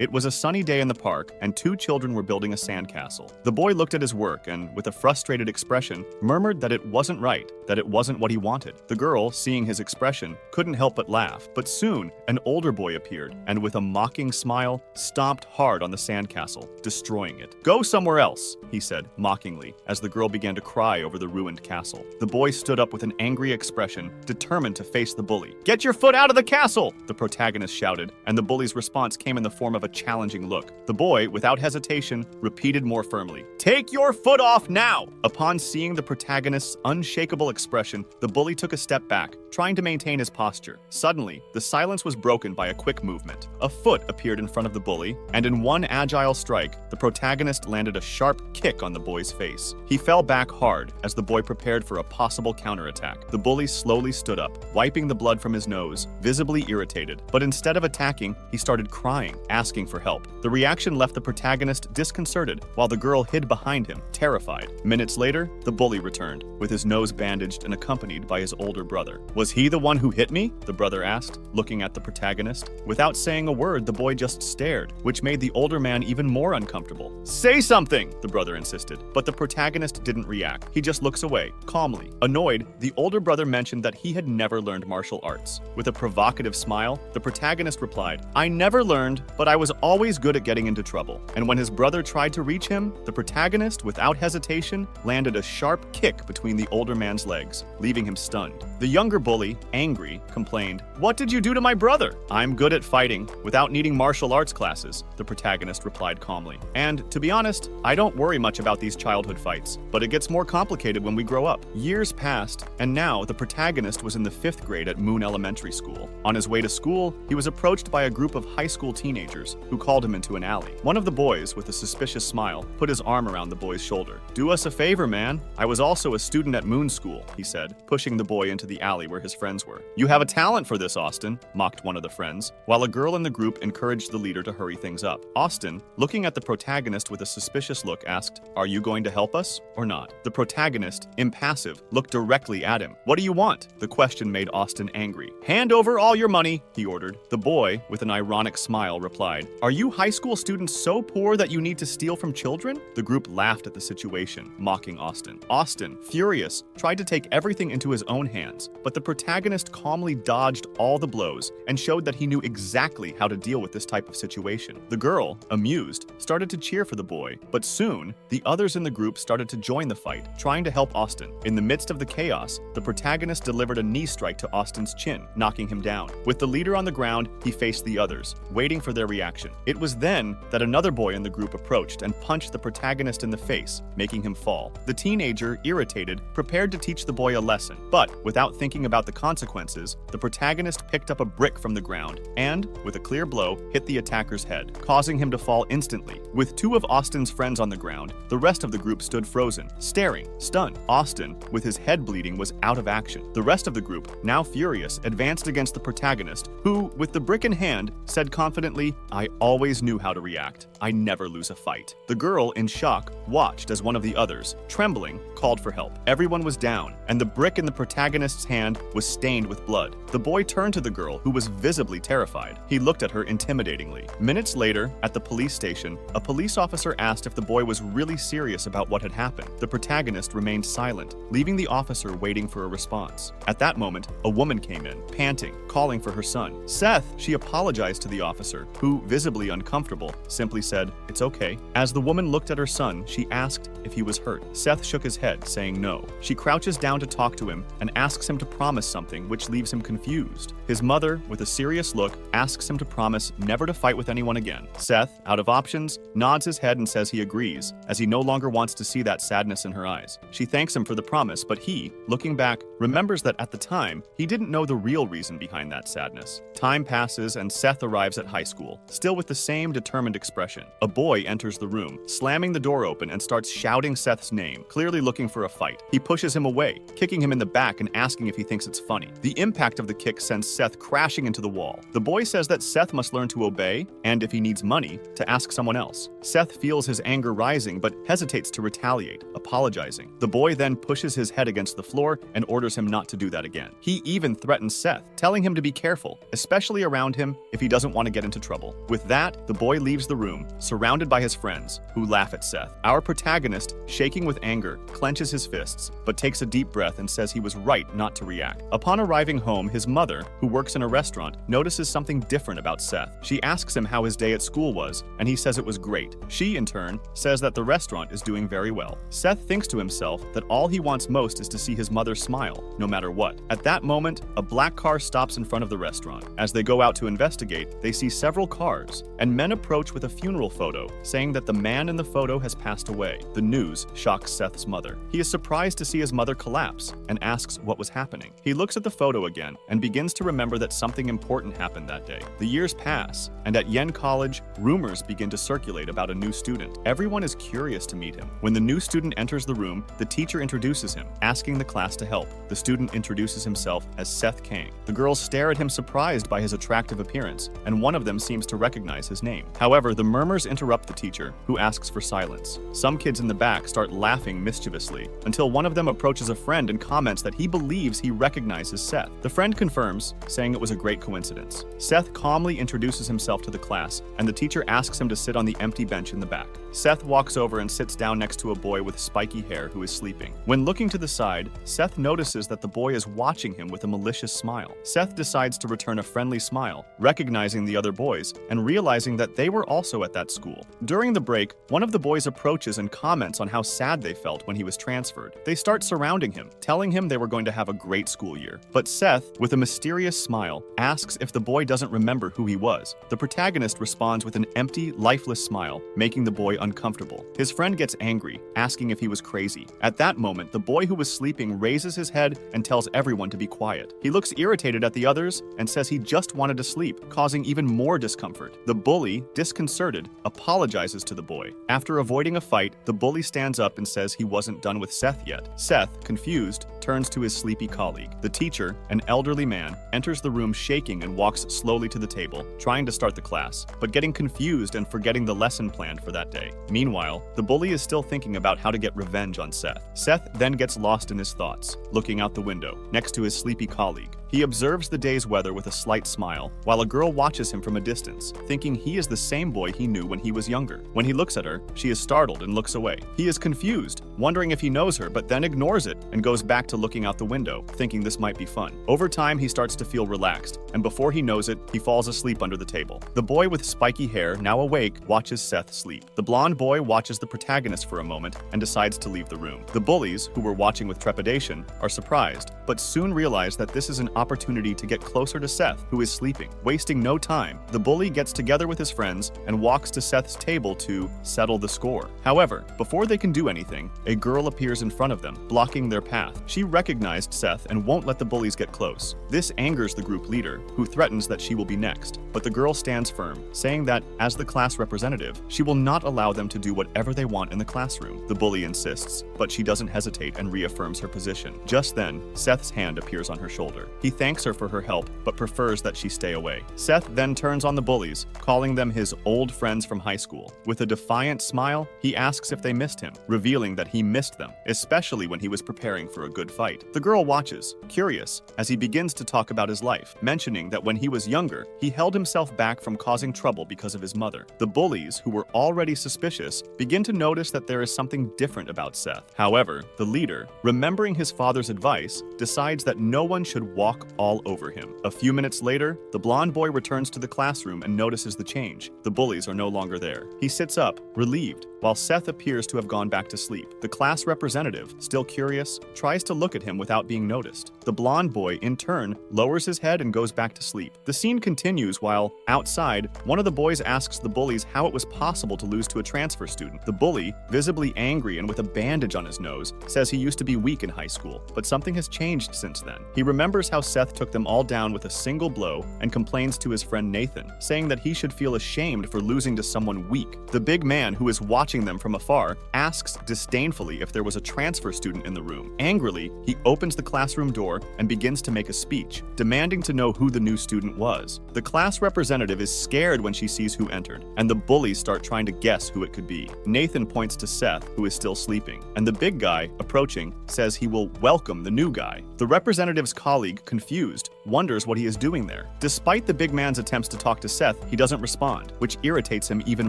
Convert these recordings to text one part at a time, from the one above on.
It was a sunny day in the park, and two children were building a sandcastle. The boy looked at his work and, with a frustrated expression, murmured that it wasn't right, that it wasn't what he wanted. The girl, seeing his expression, couldn't help but laugh, but soon an older boy appeared and, with a mocking smile, stomped hard on the sandcastle, destroying it. "Go somewhere else," he said, mockingly, as the girl began to cry over the ruined castle. The boy stood up with an angry expression, determined to face the bully. "Get your foot out of the castle!" the protagonist shouted, and the bully's response came in the form of a challenging look. The boy, without hesitation, repeated more firmly, "Take your foot off now!" Upon seeing the protagonist's unshakable expression, the bully took a step back, trying to maintain his posture. Suddenly, the silence was broken by a quick movement. A foot appeared in front of the bully, and in one agile strike, the protagonist landed a sharp kick on the boy's face. He fell back hard as the boy prepared for a possible counterattack. The bully slowly stood up, wiping the blood from his nose, visibly irritated. But instead of attacking, he started crying, asking for help. The reaction left the protagonist disconcerted, while the girl hid behind him, terrified. Minutes later, the bully returned, with his nose bandaged and accompanied by his older brother. "Was he the one who hit me?" the brother asked, looking at the protagonist. Without saying a word, the boy just stared, which made the older man even more uncomfortable. "Say something!" the brother insisted, but the protagonist didn't react. He just looks away, calmly. Annoyed, the older brother mentioned that he had never learned martial arts. With a provocative smile, the protagonist replied, "I never learned, but I was always good at getting into trouble." And when his brother tried to reach him, the protagonist, without hesitation, landed a sharp kick between the older man's legs, leaving him stunned. The younger bully, angry, complained, "What did you do to my brother?" "I'm good at fighting, without needing martial arts classes," the protagonist replied calmly. "And, to be honest, I don't worry much about these childhood fights, but it gets more complicated when we grow up." Years passed, and now the protagonist was in the 5th grade at Moon Elementary School. On his way to school, he was approached by a group of high school teenagers who called him into an alley. One of the boys, with a suspicious smile, put his arm around the boy's shoulder. "Do us a favor, man. I was also a student at Moon School," he said, pushing the boy into the alley where his friends were. "You have a talent for this, Austin," mocked one of the friends, while a girl in the group encouraged the leader to hurry things up. Austin, looking at the protagonist with a suspicious look, asked, "Are you going to help us or not?" The protagonist, impassive, looked directly at him. "What do you want?" The question made Austin angry. "Hand over all your money," he ordered. The boy, with an ironic smile, replied, "Are you high school students so poor that you need to steal from children?" The group laughed at the situation, mocking Austin. Austin, furious, tried to take everything into his own hands, but the protagonist calmly dodged all the blows and showed that he knew exactly how to deal with this type of situation. The girl, amused, started to cheer for the boy, but soon, the others in the group started to join the fight, trying to help Austin. In the midst of the chaos, the protagonist delivered a knee strike to Austin's chin, knocking him down. With the leader on the ground, he faced the others, waiting for their reaction. It was then that another boy in the group approached and punched the protagonist in the face, making him fall. The teenager, irritated, prepared to teach the boy a lesson, but without thinking about the consequences, the protagonist picked up a brick from the ground and, with a clear blow, hit the attacker's head, causing him to fall instantly. With two of Austin's friends on the ground, the rest of the group stood frozen, staring, stunned. Austin, with his head bleeding, was out of action. The rest of the group, now furious, advanced against the protagonist, who, with the brick in hand, said confidently, "I always knew how to react. I never lose a fight." The girl, in shock, watched as one of the others, trembling, called for help. Everyone was down, and the brick in the protagonist's hand was stained with blood. The boy turned to the girl, who was visibly terrified. He looked at her intimidatingly. Minutes later, at the police station, a police officer asked if the boy was really serious about what had happened. The protagonist remained silent, leaving the officer waiting for a response. At that moment, a woman came in, panting, calling for her son. "Seth," she apologized to the officer, who, visibly uncomfortable, simply said, "It's okay." As the woman looked at her son, she asked if he was hurt. Seth shook his head, saying no. She crouches down to talk to him and asks him to promise something, which leaves him confused. His mother, with a serious look, asks him to promise never to fight with anyone again. Seth, out of options, nods his head and says he agrees, as he no longer wants to see that sadness in her eyes. She thanks him for the promise, but he, looking back, remembers that at the time, he didn't know the real reason behind that sadness. Time passes and Seth arrives at high school, still with the same determined expression. A boy enters the room, slamming the door open and starts shouting Seth's name, clearly looking for a fight. He pushes him away, kicking him in the back and asking if he thinks it's funny. The impact of the kick sends Seth crashing into the wall. The boy says that Seth must learn to obey, and if he needs money, to ask someone else. Seth feels his anger rising but hesitates to retaliate, apologizing. The boy then pushes his head against the floor and orders him not to do that again. He even threatens Seth, telling him to be careful, especially around him if he doesn't want to get into trouble. With that, the boy leaves the room, surrounded by his friends, who laugh at Seth. Our protagonist, shaking with anger, clenches his fists, but takes a deep breath and says he was right not to react. Upon arriving home, his mother, who works in a restaurant, notices something different about Seth. She asks him how his day at school was, and he says it was great. She, in turn, says that the restaurant is doing very well. Seth thinks to himself that all he wants most is to see his mother smile, no matter what. At that moment, a black car stops in front of the restaurant. As they go out to investigate, they see several cars, and men approach with a funeral photo, saying that the man in the photo has passed away. The news shocks Seth's mother. He is surprised to see his mother collapse and asks what was happening. He looks at the photo again and begins to remember that something important happened that day. The years pass, and at Yen College, rumors begin to circulate about a new student. Everyone is curious to meet him. When the new student enters the room, the teacher introduces him, asking the class to help. The student introduces himself as Seth Kang. The girls stare at him surprised by his attractive appearance, and one of them seems to recognize his name. However, the murmurs interrupt the teacher, who asks for silence. Some kids in the back start laughing mischievously, until one of them approaches a friend and comments that he believes he recognizes Seth. The friend confirms, saying it was a great coincidence. Seth calmly introduces himself to the class, and the teacher asks him to sit on the empty bench in the back. Seth walks over and sits down next to a boy with spiky hair who is sleeping. When looking to the side, Seth notices that the boy is watching him with a malicious smile. Seth decides to return a friendly smile, recognizing the other boys and realizing that they were also at that school. During the break, one of the boys approaches and comments on how sad they felt when he was transferred. They start surrounding him, telling him they were going to have a great school year. But Seth, with a mysterious smile, asks if the boy doesn't remember who he was. The protagonist responds with an empty, lifeless smile, making the boy uncomfortable. His friend gets angry, asking if he was crazy. At that moment, the boy who was sleeping raises his head and tells everyone to be quiet. He looks irritated at the others and says he just wanted to sleep, causing even more discomfort. The bully, disconcerted, apologizes to the boy. After avoiding a fight, the bully stands up and says he wasn't done with Seth yet. Seth, confused, turns to his sleepy colleague. The teacher, an elderly man, enters the room shaking and walks slowly to the table, trying to start the class, but getting confused and forgetting the lesson planned for that day. Meanwhile, the bully is still thinking about how to get revenge on Seth. Seth then gets lost in his thoughts, looking out the window, next to his sleepy colleague. He observes the day's weather with a slight smile, while a girl watches him from a distance, thinking he is the same boy he knew when he was younger. When he looks at her, she is startled and looks away. He is confused, wondering if he knows her, but then ignores it and goes back to looking out the window, thinking this might be fun. Over time, he starts to feel relaxed, and before he knows it, he falls asleep under the table. The boy with spiky hair, now awake, watches Seth sleep. The blonde boy watches the protagonist for a moment and decides to leave the room. The bullies, who were watching with trepidation, are surprised, but soon realize that this is an opportunity to get closer to Seth, who is sleeping. Wasting no time, the bully gets together with his friends and walks to Seth's table to settle the score. However, before they can do anything, a girl appears in front of them, blocking their path. She recognized Seth and won't let the bullies get close. This angers the group leader, who threatens that she will be next. But the girl stands firm, saying that, as the class representative, she will not allow them to do whatever they want in the classroom. The bully insists, but she doesn't hesitate and reaffirms her position. Just then, Seth's hand appears on her shoulder. He thanks her for her help, but prefers that she stay away. Seth then turns on the bullies, calling them his old friends from high school. With a defiant smile, he asks if they missed him, revealing that he missed them, especially when he was preparing for a good fight. The girl watches, curious, as he begins to talk about his life, mentioning that when he was younger, he held himself back from causing trouble because of his mother. The bullies, who were already suspicious, begin to notice that there is something different about Seth. However, the leader, remembering his father's advice, decides that no one should walk all over him. A few minutes later, the blonde boy returns to the classroom and notices the change. The bullies are no longer there. He sits up, relieved, while Seth appears to have gone back to sleep. The class representative, still curious, tries to look at him without being noticed. The blonde boy, in turn, lowers his head and goes back to sleep. The scene continues while, outside, one of the boys asks the bullies how it was possible to lose to a transfer student. The bully, visibly angry and with a bandage on his nose, says he used to be weak in high school, but something has changed since then. He remembers how Seth took them all down with a single blow and complains to his friend Nathan, saying that he should feel ashamed for losing to someone weak. The big man, who is watching watching them from afar, asks disdainfully if there was a transfer student in the room. Angrily, he opens the classroom door and begins to make a speech, demanding to know who the new student was. The class representative is scared when she sees who entered, and the bullies start trying to guess who it could be. Nathan points to Seth, who is still sleeping, and the big guy, approaching, says he will welcome the new guy. The representative's colleague, confused, wonders what he is doing there. Despite the big man's attempts to talk to Seth, he doesn't respond, which irritates him even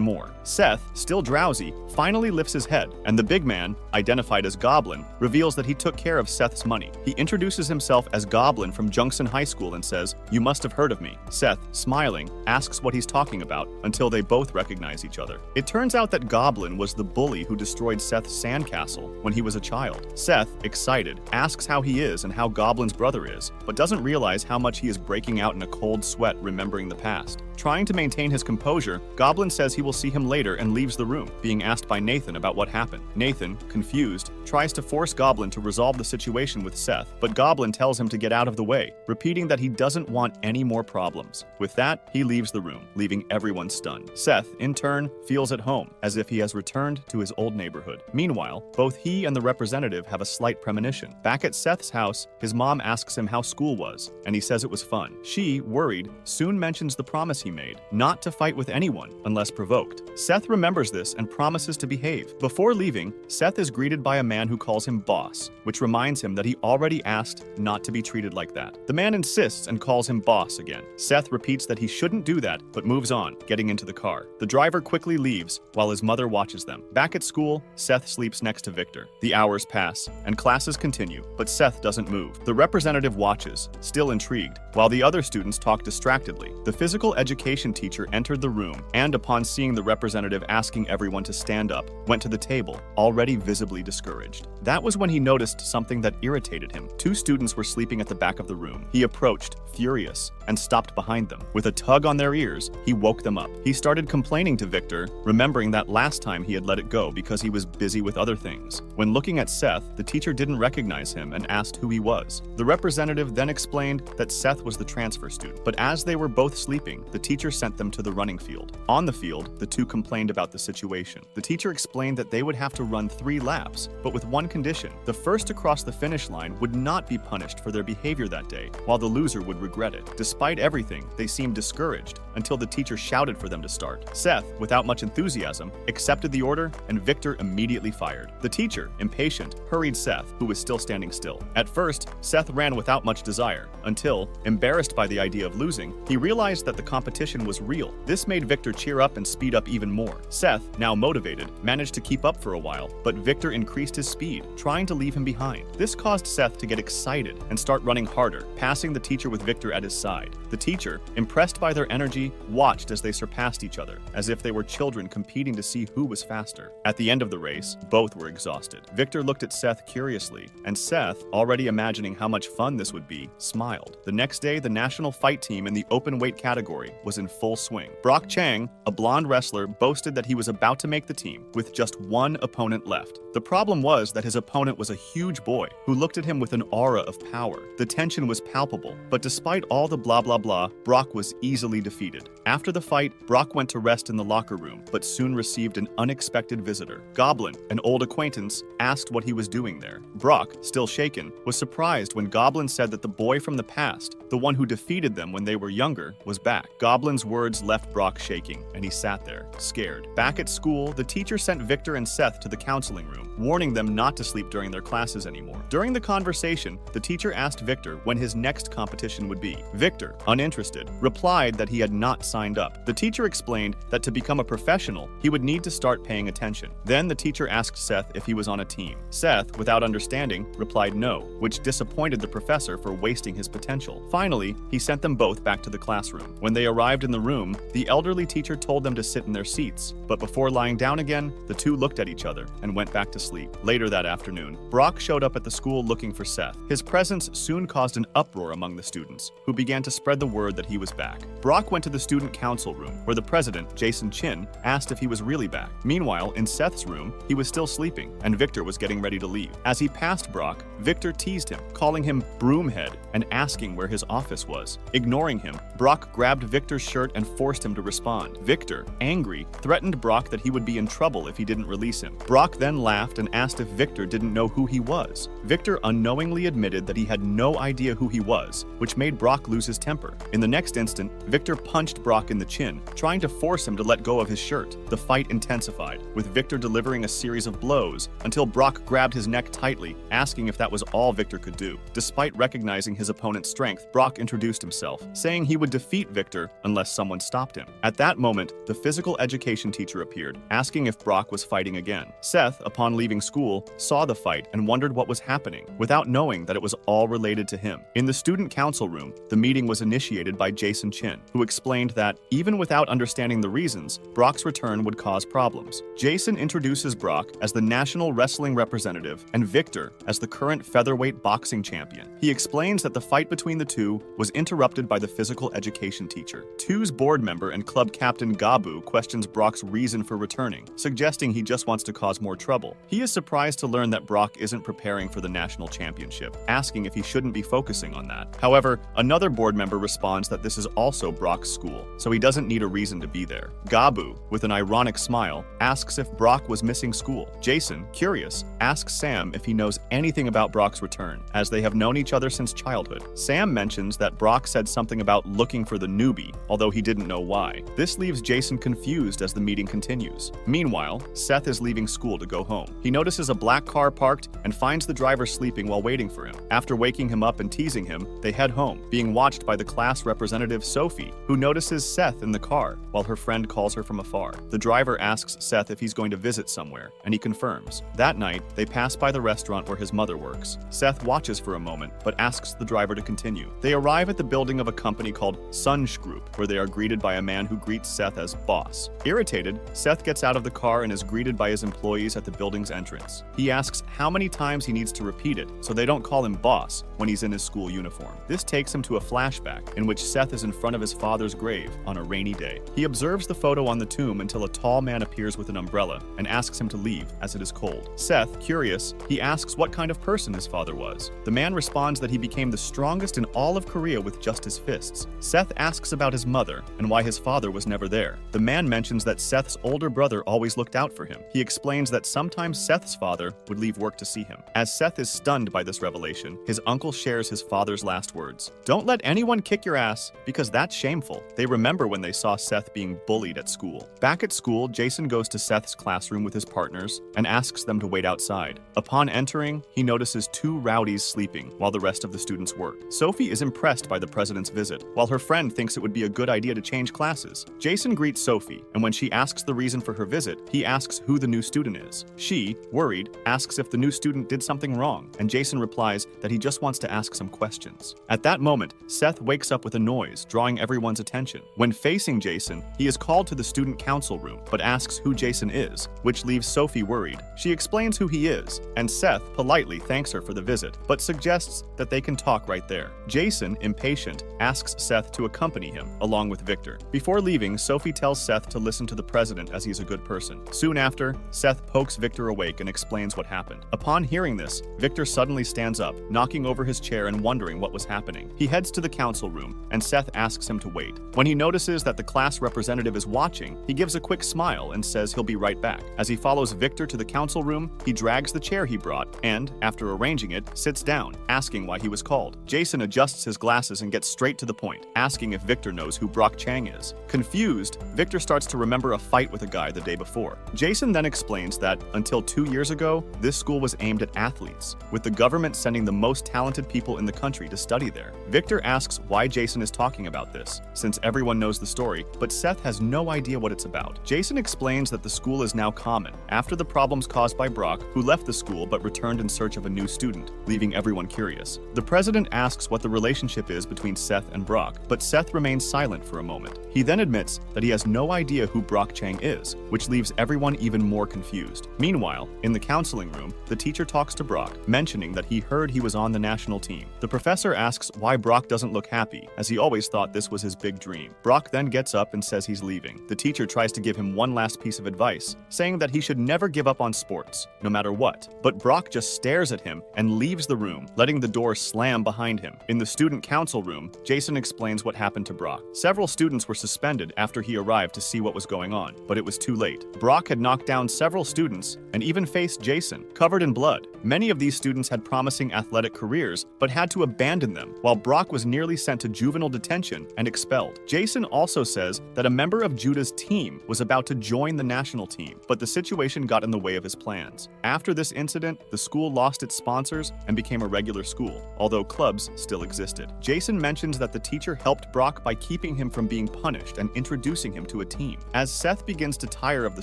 more. Seth, still drowsy, finally lifts his head, and the big man, identified as Goblin, reveals that he took care of Seth's money. He introduces himself as Goblin from Junction High School and says, "You must have heard of me." Seth, smiling, asks what he's talking about until they both recognize each other. It turns out that Goblin was the bully who destroyed Seth's sandcastle when he was a child. Seth, excited, asks how he is and how Goblin's brother is, but doesn't realize how much he is breaking out in a cold sweat remembering the past. Trying to maintain his composure, Goblin says he will see him later and leaves the room, being asked by Nathan about what happened. Nathan, confused, tries to force Goblin to resolve the situation with Seth, but Goblin tells him to get out of the way, repeating that he doesn't want any more problems. With that, he leaves the room, leaving everyone stunned. Seth, in turn, feels at home, as if he has returned to his old neighborhood. Meanwhile, both he and the representative have a slight premonition. Back at Seth's house, his mom asks him how school was, and he says it was fun. She, worried, soon mentions the promise he made, not to fight with anyone unless provoked. Seth remembers this and promises to behave. Before leaving, Seth is greeted by a man who calls him boss, which reminds him that he already asked not to be treated like that. The man insists and calls him boss again. Seth repeats that he shouldn't do that, but moves on, getting into the car. The driver quickly leaves while his mother watches them. Back at school, Seth sleeps next to Victor. The hours pass, and classes continue, but Seth doesn't move. The representative watches, still intrigued, while the other students talk distractedly. The physical education teacher entered the room, and upon seeing the representative asking everyone to stand up, went to the table, already visibly discouraged. That was when he noticed something that irritated him. Two students were sleeping at the back of the room. He approached, furious, and stopped behind them. With a tug on their ears, he woke them up. He started complaining to Victor, remembering that last time he had let it go because he was busy with other things. When looking at Seth, the teacher didn't recognize him and asked who he was. The representative then explained that Seth was the transfer student, but as they were both sleeping, the teacher sent them to the running field. On the field, the two complained about the situation. The teacher explained that they would have to run 3 laps, but with one condition. The first to cross the finish line would not be punished for their behavior that day, while the loser would regret it. Despite everything, they seemed discouraged until the teacher shouted for them to start. Seth, without much enthusiasm, accepted the order, and Victor immediately fired. The teacher, impatient, hurried Seth, who was still standing still. At first, Seth ran without much desire, until, embarrassed by the idea of losing, he realized that the competition was real. This made Victor cheer up and speed up even more. Seth, now motivated, managed to keep up for a while, but Victor increased his speed, trying to leave him behind. This caused Seth to get excited and start running harder, passing the teacher with Victor at his side. The teacher, impressed by their energy, watched as they surpassed each other, as if they were children competing to see who was faster. At the end of the race, both were exhausted. Victor looked at Seth curiously, and Seth, already imagining how much fun this would be, smiled. The next day, the national fight team in the open weight category was in full swing. Brock Chang, a blonde wrestler, boasted that he was about to make the team, with just one opponent left. The problem was that his opponent was a huge boy who looked at him with an aura of power. The tension was palpable, but despite all the blah blah blah, Brock was easily defeated. After the fight, Brock went to rest in the locker room, but soon received an unexpected visitor. Goblin, an old acquaintance, asked what he was doing there. Brock, still shaken, was surprised when Goblin said that the boy from the past, the one who defeated them when they were younger, was back. Goblin's words left Brock shaking, and he sat there, scared. Back at school, the teacher sent Victor and Seth to the counseling room, warning them not to sleep during their classes anymore. During the conversation, the teacher asked Victor when his next competition would be. Victor, uninterested, replied that he had not signed up. The teacher explained that to become a professional, he would need to start paying attention. Then the teacher asked Seth if he was on a team. Seth, without understanding, replied no, which disappointed the professor for wasting his potential. Finally, he sent them both back to the classroom. When they arrived in the room, the elderly teacher told them to sit in their seats, but before lying down again, the two looked at each other and went back to sleep. Later that afternoon, Brock showed up at the school looking for Seth. His presence soon caused an uproar among the students, who began to spread the word that he was back. Brock went to the student council room, where the president, Jason Chin, asked if he was really back. Meanwhile, in Seth's room, he was still sleeping, and Victor was getting ready to leave. As he passed Brock, Victor teased him, calling him Broomhead and asking where his office was. Ignoring him, Brock grabbed Victor Victor's shirt and forced him to respond. Victor, angry, threatened Brock that he would be in trouble if he didn't release him. Brock then laughed and asked if Victor didn't know who he was. Victor unknowingly admitted that he had no idea who he was, which made Brock lose his temper. In the next instant, Victor punched Brock in the chin, trying to force him to let go of his shirt. The fight intensified, with Victor delivering a series of blows until Brock grabbed his neck tightly, asking if that was all Victor could do. Despite recognizing his opponent's strength, Brock introduced himself, saying he would defeat Victor unless someone stopped him. At that moment, the physical education teacher appeared, asking if Brock was fighting again. Seth, upon leaving school, saw the fight and wondered what was happening, without knowing that it was all related to him. In the student council room, the meeting was initiated by Jason Chin, who explained that, even without understanding the reasons, Brock's return would cause problems. Jason introduces Brock as the national wrestling representative and Victor as the current featherweight boxing champion. He explains that the fight between the two was interrupted by the physical education teacher. TWO's board member and club captain Gabu questions Brock's reason for returning, suggesting he just wants to cause more trouble. He is surprised to learn that Brock isn't preparing for the national championship, asking if he shouldn't be focusing on that. However, another board member responds that this is also Brock's school, so he doesn't need a reason to be there. Gabu, with an ironic smile, asks if Brock was missing school. Jason, curious, asks Sam if he knows anything about Brock's return, as they have known each other since childhood. Sam mentions that Brock said something about looking for the newbie, although he didn't know why. This leaves Jason confused as the meeting continues. Meanwhile, Seth is leaving school to go home. He notices a black car parked and finds the driver sleeping while waiting for him. After waking him up and teasing him, they head home, being watched by the class representative Sophie, who notices Seth in the car while her friend calls her from afar. The driver asks Seth if he's going to visit somewhere, and he confirms. That night, they pass by the restaurant where his mother works. Seth watches for a moment, but asks the driver to continue. They arrive at the building of a company called Sunj Group, where they are greeted by a man who greets Seth as boss. Irritated, Seth gets out of the car and is greeted by his employees at the building's entrance. He asks how many times he needs to repeat it so they don't call him boss when he's in his school uniform. This takes him to a flashback in which Seth is in front of his father's grave on a rainy day. He observes the photo on the tomb until a tall man appears with an umbrella and asks him to leave as it is cold. Seth, curious, he asks what kind of person his father was. The man responds that he became the strongest in all of Korea with just his fists. Seth asks about his mother and why his father was never there. The man mentions that Seth's older brother always looked out for him. He explains that sometimes Seth's father would leave work to see him. As Seth is stunned by this revelation, his uncle shares his father's last words. "Don't let anyone kick your ass, because that's shameful." They remember when they saw Seth being bullied at school. Back at school, Jason goes to Seth's classroom with his partners and asks them to wait outside. Upon entering, he notices two rowdies sleeping while the rest of the students work. Sophie is impressed by the president's visit, while her friend thinks it would be a good idea to change classes. Jason greets Sophie, and when she asks the reason for her visit, he asks who the new student is. She, worried, asks if the new student did something wrong, and Jason replies that he just wants to ask some questions. At that moment, Seth wakes up with a noise, drawing everyone's attention. When facing Jason, he is called to the student council room, but asks who Jason is, which leaves Sophie worried. She explains who he is, and Seth politely thanks her for the visit, but suggests that they can talk right there. Jason, impatient, asks Seth to accompany him, along with Victor. Before leaving, Sophie tells Seth to listen to the president as he's a good person. Soon after, Seth pokes Victor awake and explains what happened. Upon hearing this, Victor suddenly stands up, knocking over his chair and wondering what was happening. He heads to the council room, and Seth asks him to wait. When he notices that the class representative is watching, he gives a quick smile and says he'll be right back. As he follows Victor to the council room, he drags the chair he brought and, after arranging it, sits down, asking why he was called. Jason adjusts his glasses and gets straight to the point, asking if Victor knows who Brock Chang is. Confused, Victor starts to remember a fight with a guy the day before. Jason then explains that, until 2 years ago, this school was aimed at athletes, with the government sending the most talented people in the country to study there. Victor asks why Jason is talking about this, since everyone knows the story, but Seth has no idea what it's about. Jason explains that the school is now common, after the problems caused by Brock, who left the school but returned in search of a new student, leaving everyone curious. The president asks what the relationship is between Seth and Brock, but Seth remains silent for a moment. He then admits that he has no idea who Brock Chang is, which leaves everyone even more confused. Meanwhile, in the counseling room, the teacher talks to Brock, mentioning that he heard he was on the national team. The professor asks why Brock doesn't look happy, as he always thought this was his big dream. Brock then gets up and says he's leaving. The teacher tries to give him one last piece of advice, saying that he should never give up on sports, no matter what. But Brock just stares at him and leaves the room, letting the door slam behind him. In the student council room, Jason explains what happened to Brock. Several students were suspended after he arrived to see what was going on, but it was too late. Brock had knocked down several students and even faced Jason, covered in blood. Many of these students had promising athletic careers, but had to abandon them, while Brock was nearly sent to juvenile detention and expelled. Jason also says that a member of Judah's team was about to join the national team, but the situation got in the way of his plans. After this incident, the school lost its sponsors and became a regular school, although clubs still existed. Jason mentions that the teacher helped Brock by keeping him from being punished and introducing him to a team. As Seth begins to tire of the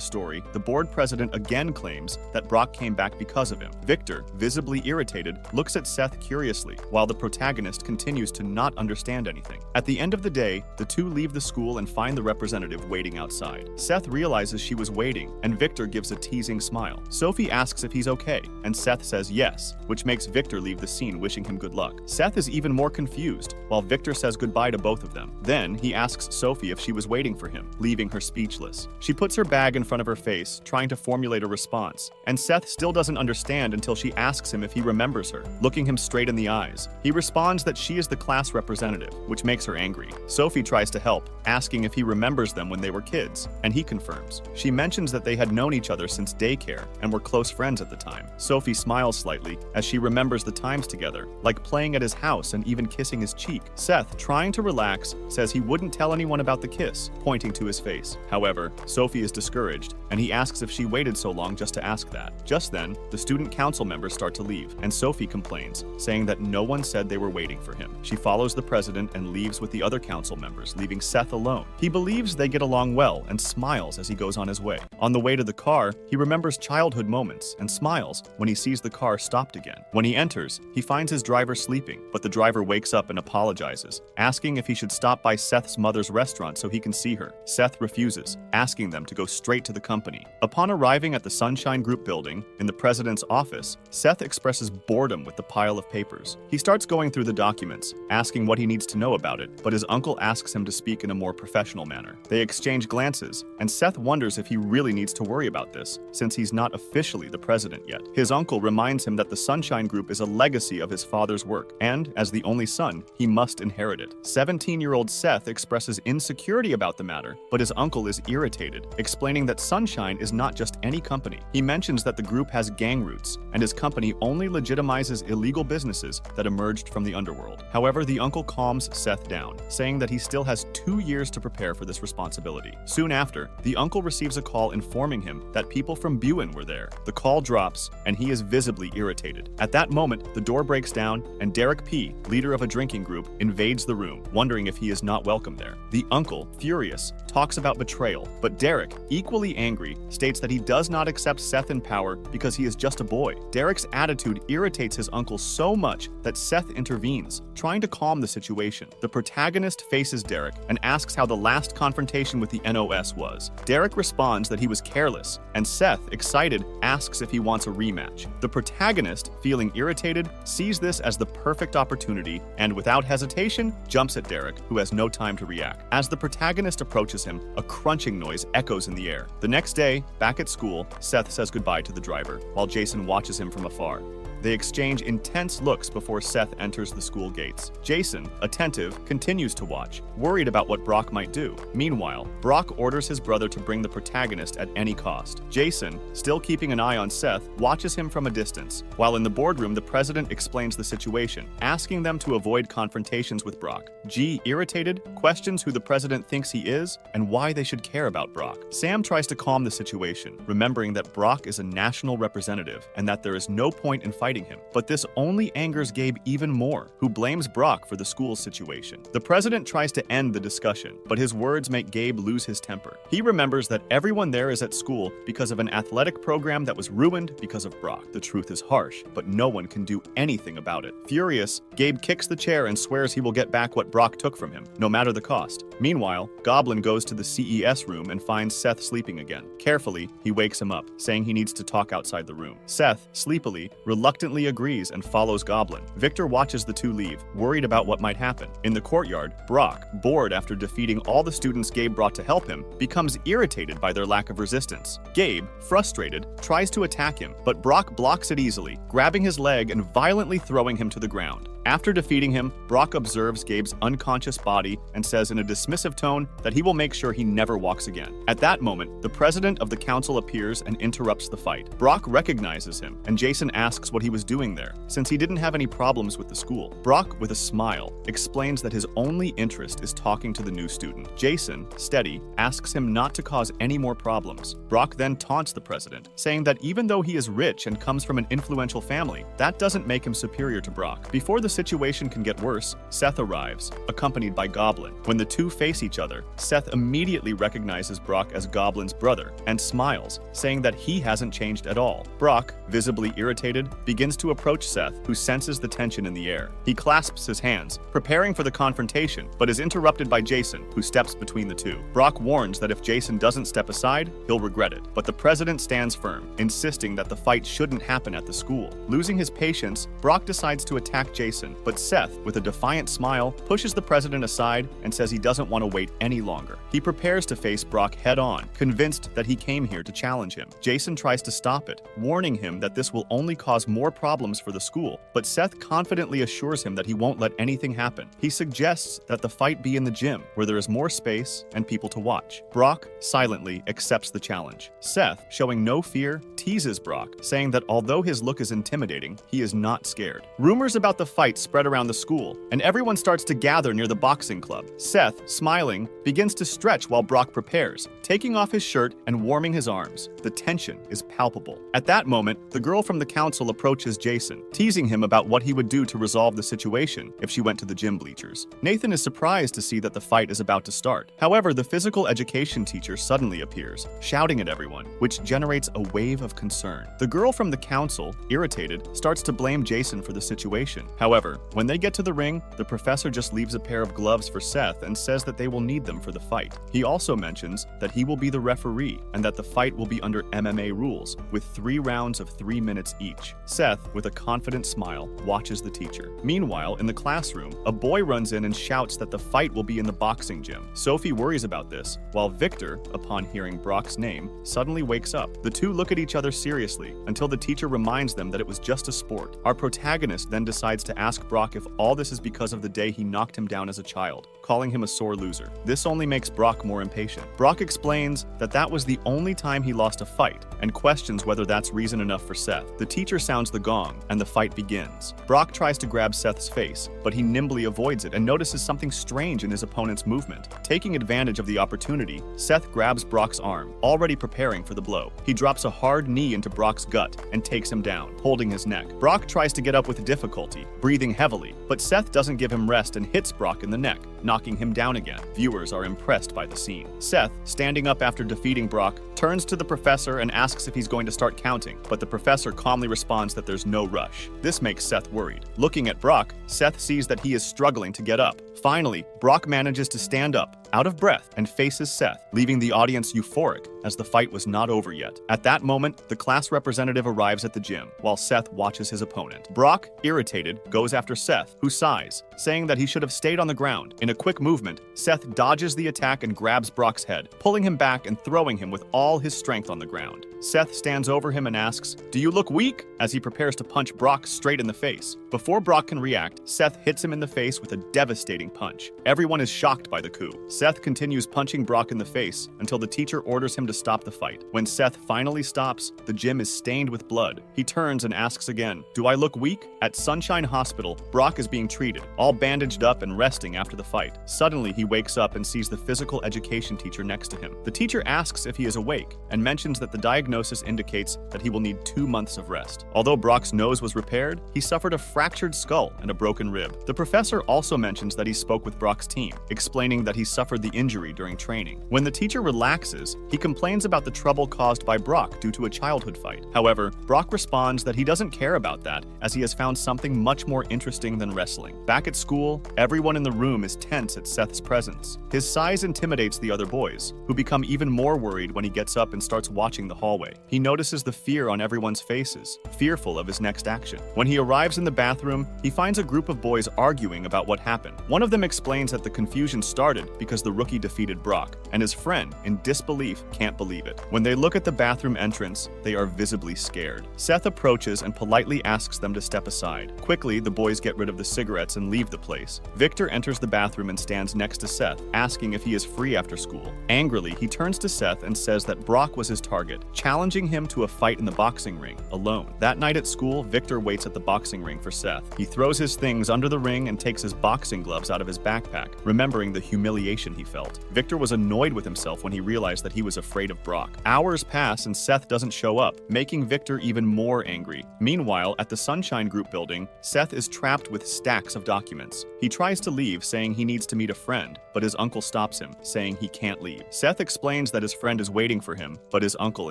story, the board president again claims that Brock came back because of him. Victor, visibly irritated, looks at Seth curiously, while the protagonist continues to not understand anything. At the end of the day, the two leave the school and find the representative waiting outside. Seth realizes she was waiting, and Victor gives a teasing smile. Sophie asks if he's okay, and Seth says yes, which makes Victor leave the scene wishing him good luck. Seth is even more confused, while Victor says goodbye to both of them. Then, he asks Sophie if she was waiting for him, leaving her speechless. She puts her bag in front of her face, trying to formulate a response, and Seth still doesn't understand until she asks him if he remembers her, looking him straight in the eyes. He responds that she is the class representative, which makes her angry. Sophie tries to help, asking if he remembers them when they were kids, and he confirms. She mentions that they had known each other since daycare and were close friends at the time. Sophie smiles slightly as she remembers the times together, like playing at his house and even kissing his cheek. Seth, trying to relax, says he wouldn't tell anyone about the kiss, pointing to his face. However, Sophie is discouraged, and he asks if she waited so long just to ask that. Just then, the student council members start to leave, and Sophie complains, saying that no one said they were waiting for him. She follows the president and leaves with the other council members, leaving Seth alone. He believes they get along well and smiles as he goes on his way. On the way to the car, he remembers childhood moments and smiles when he sees the car stopped again. When he enters, he finds his driver sleeping, but the driver wakes up and apologizes, asking if he should stop by Seth's mother's restaurant so he can see her. Seth refuses, asking them to go straight to the company. Upon arriving at the Sunshine Group building, in the president's office, Seth expresses boredom with the pile of papers. He starts going through the documents, asking what he needs to know about it, but his uncle asks him to speak in a more professional manner. They exchange glances, and Seth wonders if he really needs to worry about this, since he's not officially the president yet. His uncle reminds him that the Sunshine Group is a legacy of his father's work, and as the only son, he must inherit it. 17-year-old Seth expresses insecurity about the matter, but his uncle is irritated, explaining that Sunshine is not just any company. He mentions that the group has gang roots, and his company only legitimizes illegal businesses that emerged from the underworld. However, the uncle calms Seth down, saying that he still has 2 years to prepare for this responsibility. Soon after, the uncle receives a call informing him that people from Buin were there. The call drops, and he is visibly irritated. At that moment, the door breaks down, and Derek P., leader of a drinking group, invades the room, wondering if he is not welcome there. The uncle, furious, talks about betrayal, but Derek, equally angry, states that he does not accept Seth in power because he is just a boy. Derek's attitude irritates his uncle so much that Seth intervenes, trying to calm the situation. The protagonist faces Derek and asks how the last confrontation with the NOS was. Derek responds that he was careless, and Seth, excited, asks if he wants a rematch. The protagonist, feeling irritated, sees this as the perfect opportunity and, without hesitation, jumps at Derek, who has no time to react. As the protagonist approaches him, a crunching noise echoes in the air. The next day, back at school, Seth says goodbye to the driver, while Jason watches him from afar. They exchange intense looks before Seth enters the school gates. Jason, attentive, continues to watch, worried about what Brock might do. Meanwhile, Brock orders his brother to bring the protagonist at any cost. Jason, still keeping an eye on Seth, watches him from a distance. While in the boardroom, the president explains the situation, asking them to avoid confrontations with Brock. G, irritated, questions who the president thinks he is and why they should care about Brock. Sam tries to calm the situation, remembering that Brock is a national representative and that there is no point in fighting him. But this only angers Gabe even more, who blames Brock for the school's situation. The president tries to end the discussion, but his words make Gabe lose his temper. He remembers that everyone there is at school because of an athletic program that was ruined because of Brock. The truth is harsh, but no one can do anything about it. Furious, Gabe kicks the chair and swears he will get back what Brock took from him, no matter the cost. Meanwhile, Goblin goes to the CES room and finds Seth sleeping again. Carefully, he wakes him up, saying he needs to talk outside the room. Seth, sleepily, reluctantly agrees and follows Goblin. Victor watches the two leave, worried about what might happen. In the courtyard, Brock, bored after defeating all the students Gabe brought to help him, becomes irritated by their lack of resistance. Gabe, frustrated, tries to attack him, but Brock blocks it easily, grabbing his leg and violently throwing him to the ground. After defeating him, Brock observes Gabe's unconscious body and says in a dismissive tone that he will make sure he never walks again. At that moment, the president of the council appears and interrupts the fight. Brock recognizes him, and Jason asks what he was doing there, since he didn't have any problems with the school. Brock, with a smile, explains that his only interest is talking to the new student. Jason, steady, asks him not to cause any more problems. Brock then taunts the president, saying that even though he is rich and comes from an influential family, that doesn't make him superior to Brock. Before the situation can get worse, Seth arrives, accompanied by Goblin. When the two face each other, Seth immediately recognizes Brock as Goblin's brother and smiles, saying that he hasn't changed at all. Brock, visibly irritated, begins to approach Seth, who senses the tension in the air. He clasps his hands, preparing for the confrontation, but is interrupted by Jason, who steps between the two. Brock warns that if Jason doesn't step aside, he'll regret it, but the president stands firm, insisting that the fight shouldn't happen at the school. Losing his patience, Brock decides to attack Jason, but Seth, with a defiant smile, pushes the president aside and says he doesn't want to wait any longer. He prepares to face Brock head-on, convinced that he came here to challenge him. Jason tries to stop it, warning him that this will only cause more problems for the school, but Seth confidently assures him that he won't let anything happen. He suggests that the fight be in the gym, where there is more space and people to watch. Brock silently accepts the challenge. Seth, showing no fear, teases Brock, saying that although his look is intimidating, he is not scared. Rumors about the fight spread around the school, and everyone starts to gather near the boxing club. Seth, smiling, begins to stretch while Brock prepares, taking off his shirt and warming his arms. The tension is palpable. At that moment, the girl from the council approaches Jason, teasing him about what he would do to resolve the situation if she went to the gym bleachers. Nathan is surprised to see that the fight is about to start. However, the physical education teacher suddenly appears, shouting at everyone, which generates a wave of concern. The girl from the council, irritated, starts to blame Jason for the situation. However, when they get to the ring, the professor just leaves a pair of gloves for Seth and says that they will need them for the fight. He also mentions that he will be the referee and that the fight will be under MMA rules, with 3 rounds of 3 minutes each. Seth, with a confident smile, watches the teacher. Meanwhile, in the classroom, a boy runs in and shouts that the fight will be in the boxing gym. Sophie worries about this, while Victor, upon hearing Brock's name, suddenly wakes up. The two look at each other seriously until the teacher reminds them that it was just a sport. Our protagonist then decides to ask Brock if all this is because of the day he knocked him down as a child, calling him a sore loser. This only makes Brock more impatient. Brock explains that that was the only time he lost a fight and questions whether that's reason enough for Seth. The teacher sounds the gong and the fight begins. Brock tries to grab Seth's face, but he nimbly avoids it and notices something strange in his opponent's movement. Taking advantage of the opportunity, Seth grabs Brock's arm, already preparing for the blow. He drops a hard knee into Brock's gut and takes him down, holding his neck. Brock tries to get up with difficulty, breathing heavily, but Seth doesn't give him rest and hits Brock in the neck, knocking him down again. Viewers are impressed by the scene. Seth, standing up after defeating Brock, turns to the professor and asks if he's going to start counting, but the professor calmly responds that there's no rush. This makes Seth worried. Looking at Brock, Seth sees that he is struggling to get up. Finally, Brock manages to stand up, out of breath, and faces Seth, leaving the audience euphoric as the fight was not over yet. At that moment, the class representative arrives at the gym, while Seth watches his opponent. Brock, irritated, goes after Seth, who sighs, saying that he should have stayed on the ground. In a quick movement, Seth dodges the attack and grabs Brock's head, pulling him back and throwing him with all his strength on the ground. Seth stands over him and asks, "Do you look weak?" as he prepares to punch Brock straight in the face. Before Brock can react, Seth hits him in the face with a devastating punch. Everyone is shocked by the coup. Seth continues punching Brock in the face until the teacher orders him to stop the fight. When Seth finally stops, the gym is stained with blood. He turns and asks again, "Do I look weak?" At Sunshine Hospital, Brock is being treated, all bandaged up and resting after the fight. Suddenly, he wakes up and sees the physical education teacher next to him. The teacher asks if he is awake and mentions that the diagnosis indicates that he will need 2 months of rest. Although Brock's nose was repaired, he suffered a fractured skull and a broken rib. The professor also mentions that he spoke with Brock's team, explaining that he suffered the injury during training. When the teacher relaxes, he complains about the trouble caused by Brock due to a childhood fight. However, Brock responds that he doesn't care about that, as he has found something much more interesting than wrestling. Back at school, everyone in the room is tense at Seth's presence. His size intimidates the other boys, who become even more worried when he gets up and starts watching the hallway. He notices the fear on everyone's faces, fearful of his next action. When he arrives in the bathroom, he finds a group of boys arguing about what happened. One One of them explains that the confusion started because the rookie defeated Brock, and his friend, in disbelief, can't believe it. When they look at the bathroom entrance, they are visibly scared. Seth approaches and politely asks them to step aside. Quickly, the boys get rid of the cigarettes and leave the place. Victor enters the bathroom and stands next to Seth, asking if he is free after school. Angrily, he turns to Seth and says that Brock was his target, challenging him to a fight in the boxing ring, alone. That night at school, Victor waits at the boxing ring for Seth. He throws his things under the ring and takes his boxing gloves out of his backpack, remembering the humiliation he felt. Victor was annoyed with himself when he realized that he was afraid of Brock. Hours pass and Seth doesn't show up, making Victor even more angry. Meanwhile, at the Sunshine Group building, Seth is trapped with stacks of documents. He tries to leave, saying he needs to meet a friend, but his uncle stops him, saying he can't leave. Seth explains that his friend is waiting for him, but his uncle